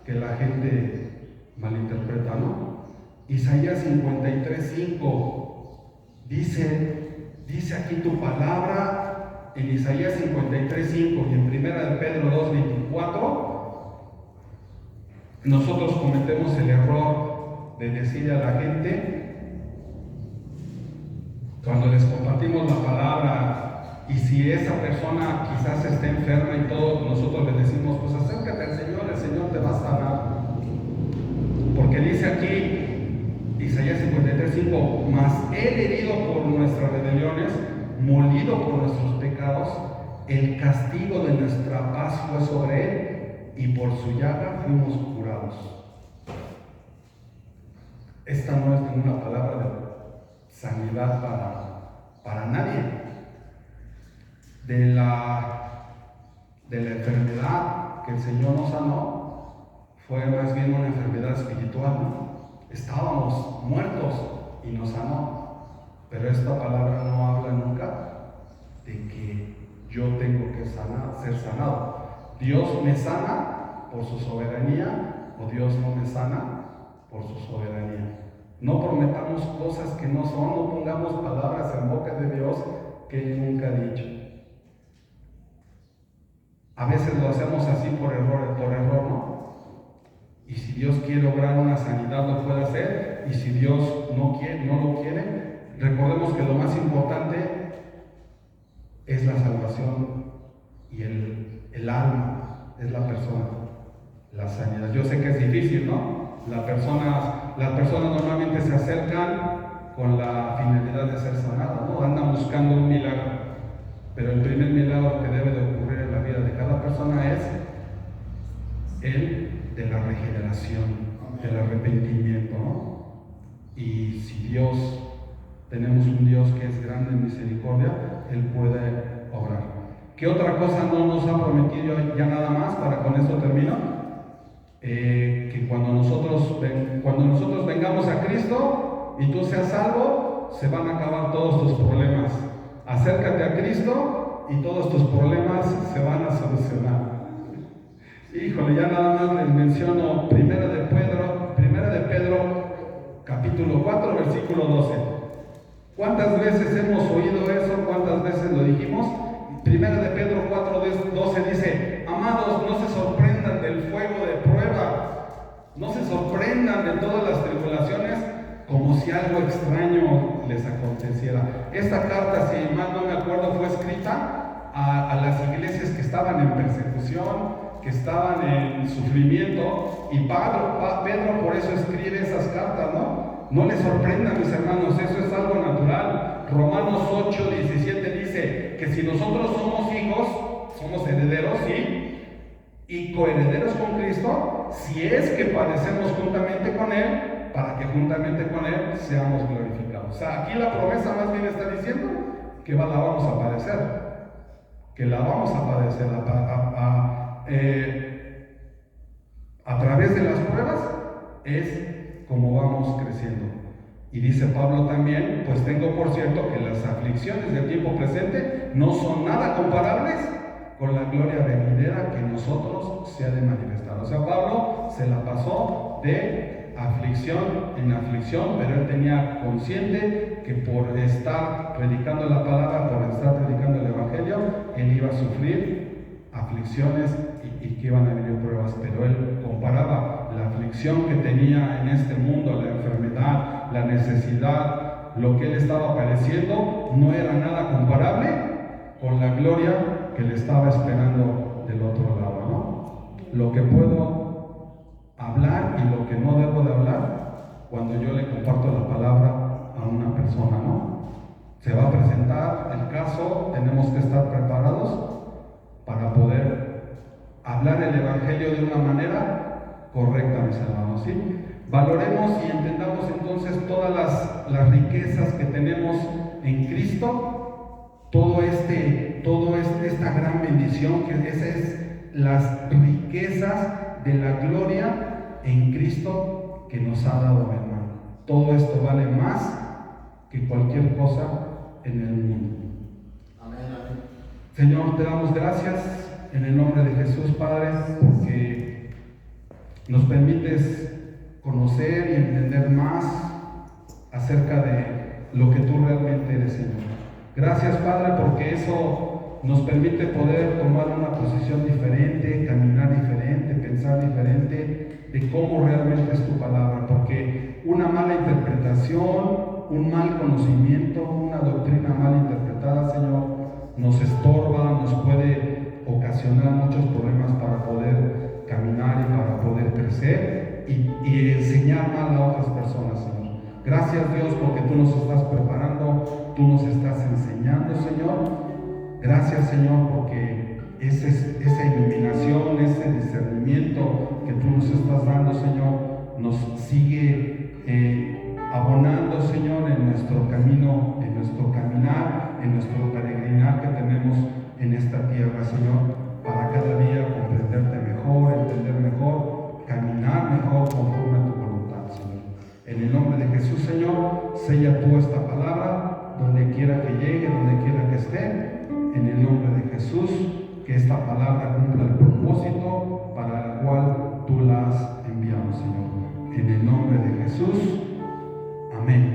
que la gente malinterpreta, ¿no? Isaías 53.5 dice aquí tu palabra. En Isaías 53.5 y en 1 de Pedro 2.24, nosotros cometemos el error de decirle a la gente, cuando les compartimos la palabra, y si esa persona quizás esté enferma y todo, nosotros le decimos, pues acércate al Señor, el Señor te va a sanar. Porque dice aquí, Isaías 53.5, mas Él herido por nuestras rebeliones, molido por nuestros pecados, el castigo de nuestra paz fue sobre Él, y por su llaga fuimos curados. Esta no es ninguna palabra de sanidad para nadie. De la enfermedad que el Señor nos sanó, fue más bien una enfermedad espiritual, ¿no? Estábamos muertos y nos sanó. Pero esta palabra no habla nunca de que yo tengo que ser sanado. Dios me sana por su soberanía o Dios no me sana por su soberanía. No prometamos cosas que no son, no pongamos palabras en boca de Dios que Él nunca ha dicho. A veces lo hacemos así por error, ¿no? Y si Dios quiere lograr una sanidad, lo puede hacer. Y si Dios no lo quiere, recordemos que lo más importante es la salvación y el alma, es la persona, la sanidad. Yo sé que es difícil, ¿no? Las personas normalmente se acercan con la finalidad de ser sanadas, ¿no? Andan buscando un milagro. Pero el primer milagro que debe de ocurrir en la vida de cada persona es el de la regeneración, del arrepentimiento, ¿no? Y si tenemos un Dios que es grande en misericordia, Él puede obrar. ¿Qué otra cosa no nos ha prometido ya nada más? Para con esto termino. Que cuando nosotros vengamos a Cristo y tú seas salvo, se van a acabar todos tus problemas. Acércate a Cristo y todos tus problemas se van a solucionar. Híjole, ya nada más les menciono 1 de Pedro capítulo 4, versículo 12. ¿Cuántas veces hemos oído eso? ¿Cuántas veces lo dijimos? 1 de Pedro 4, 12 dice, amados, no se sorprendan del fuego de prueba, no se sorprendan de todas las tribulaciones como si algo extraño les aconteciera. Esta carta, si mal no me acuerdo, fue escrita a las iglesias que estaban en persecución, que estaban en sufrimiento, y Pedro por eso escribe esas cartas, ¿no? No les sorprendan, mis hermanos, eso es algo natural. Romanos 8:17 dice que si nosotros somos hijos, somos herederos, ¿sí? Y coherederos con Cristo, si es que padecemos juntamente con Él, para que juntamente con Él seamos glorificados. O sea, aquí la promesa más bien está diciendo que la vamos a padecer, a través de las pruebas es como vamos creciendo. Y dice Pablo también, pues tengo por cierto que las aflicciones del tiempo presente no son nada comparables con la gloria venidera que en nosotros se ha de manifestar. O sea, Pablo se la pasó de aflicción en aflicción, pero él tenía consciente que por estar predicando la palabra, por estar predicando el evangelio, él iba a sufrir aflicciones y que iban a venir pruebas, pero él comparaba la aflicción que tenía en este mundo, la enfermedad, la necesidad, lo que él estaba padeciendo, no era nada comparable con la gloria que le estaba esperando del otro lado, ¿no? Lo que puedo hablar y lo que no debo de hablar cuando yo le comparto la palabra a una persona, ¿no? Se va a presentar el caso, tenemos que estar preparados para poder hablar el Evangelio de una manera correcta, mis hermanos, ¿sí? Valoremos y entendamos entonces todas las riquezas que tenemos en Cristo, esta gran bendición, que esas es las riquezas de la gloria en Cristo que nos ha dado, mi hermano. Todo esto vale más que cualquier cosa en el mundo. Amén, amén. Señor, te damos gracias en el nombre de Jesús, Padre, porque nos permites conocer y entender más acerca de lo que tú realmente eres, Señor. Gracias, Padre, porque eso nos permite poder tomar una posición diferente, caminar diferente, pensar diferente de cómo realmente es tu palabra, porque una mala interpretación, un mal conocimiento, una doctrina mal interpretada, Señor, nos estorba, nos puede ocasionar muchos problemas para poder caminar y para poder crecer y enseñar mal a otras personas, Señor. Gracias, Dios, porque tú nos estás preparando, tú nos estás enseñando, Señor. Gracias, Señor, porque esa iluminación, ese discernimiento que tú nos estás dando, Señor, nos sigue abonando, Señor, en nuestro camino, en nuestro caminar, en nuestro peregrinar que tenemos en esta tierra, Señor, para cada día comprenderte mejor, entender mejor, caminar mejor conforme a tu voluntad, Señor. En el nombre de Jesús, Señor, sella tú esta palabra donde quiera que llegue, donde quiera que esté. En el nombre de Jesús, que esta palabra cumpla el propósito para el cual tú la has enviado, Señor. En el nombre de Jesús. Amén.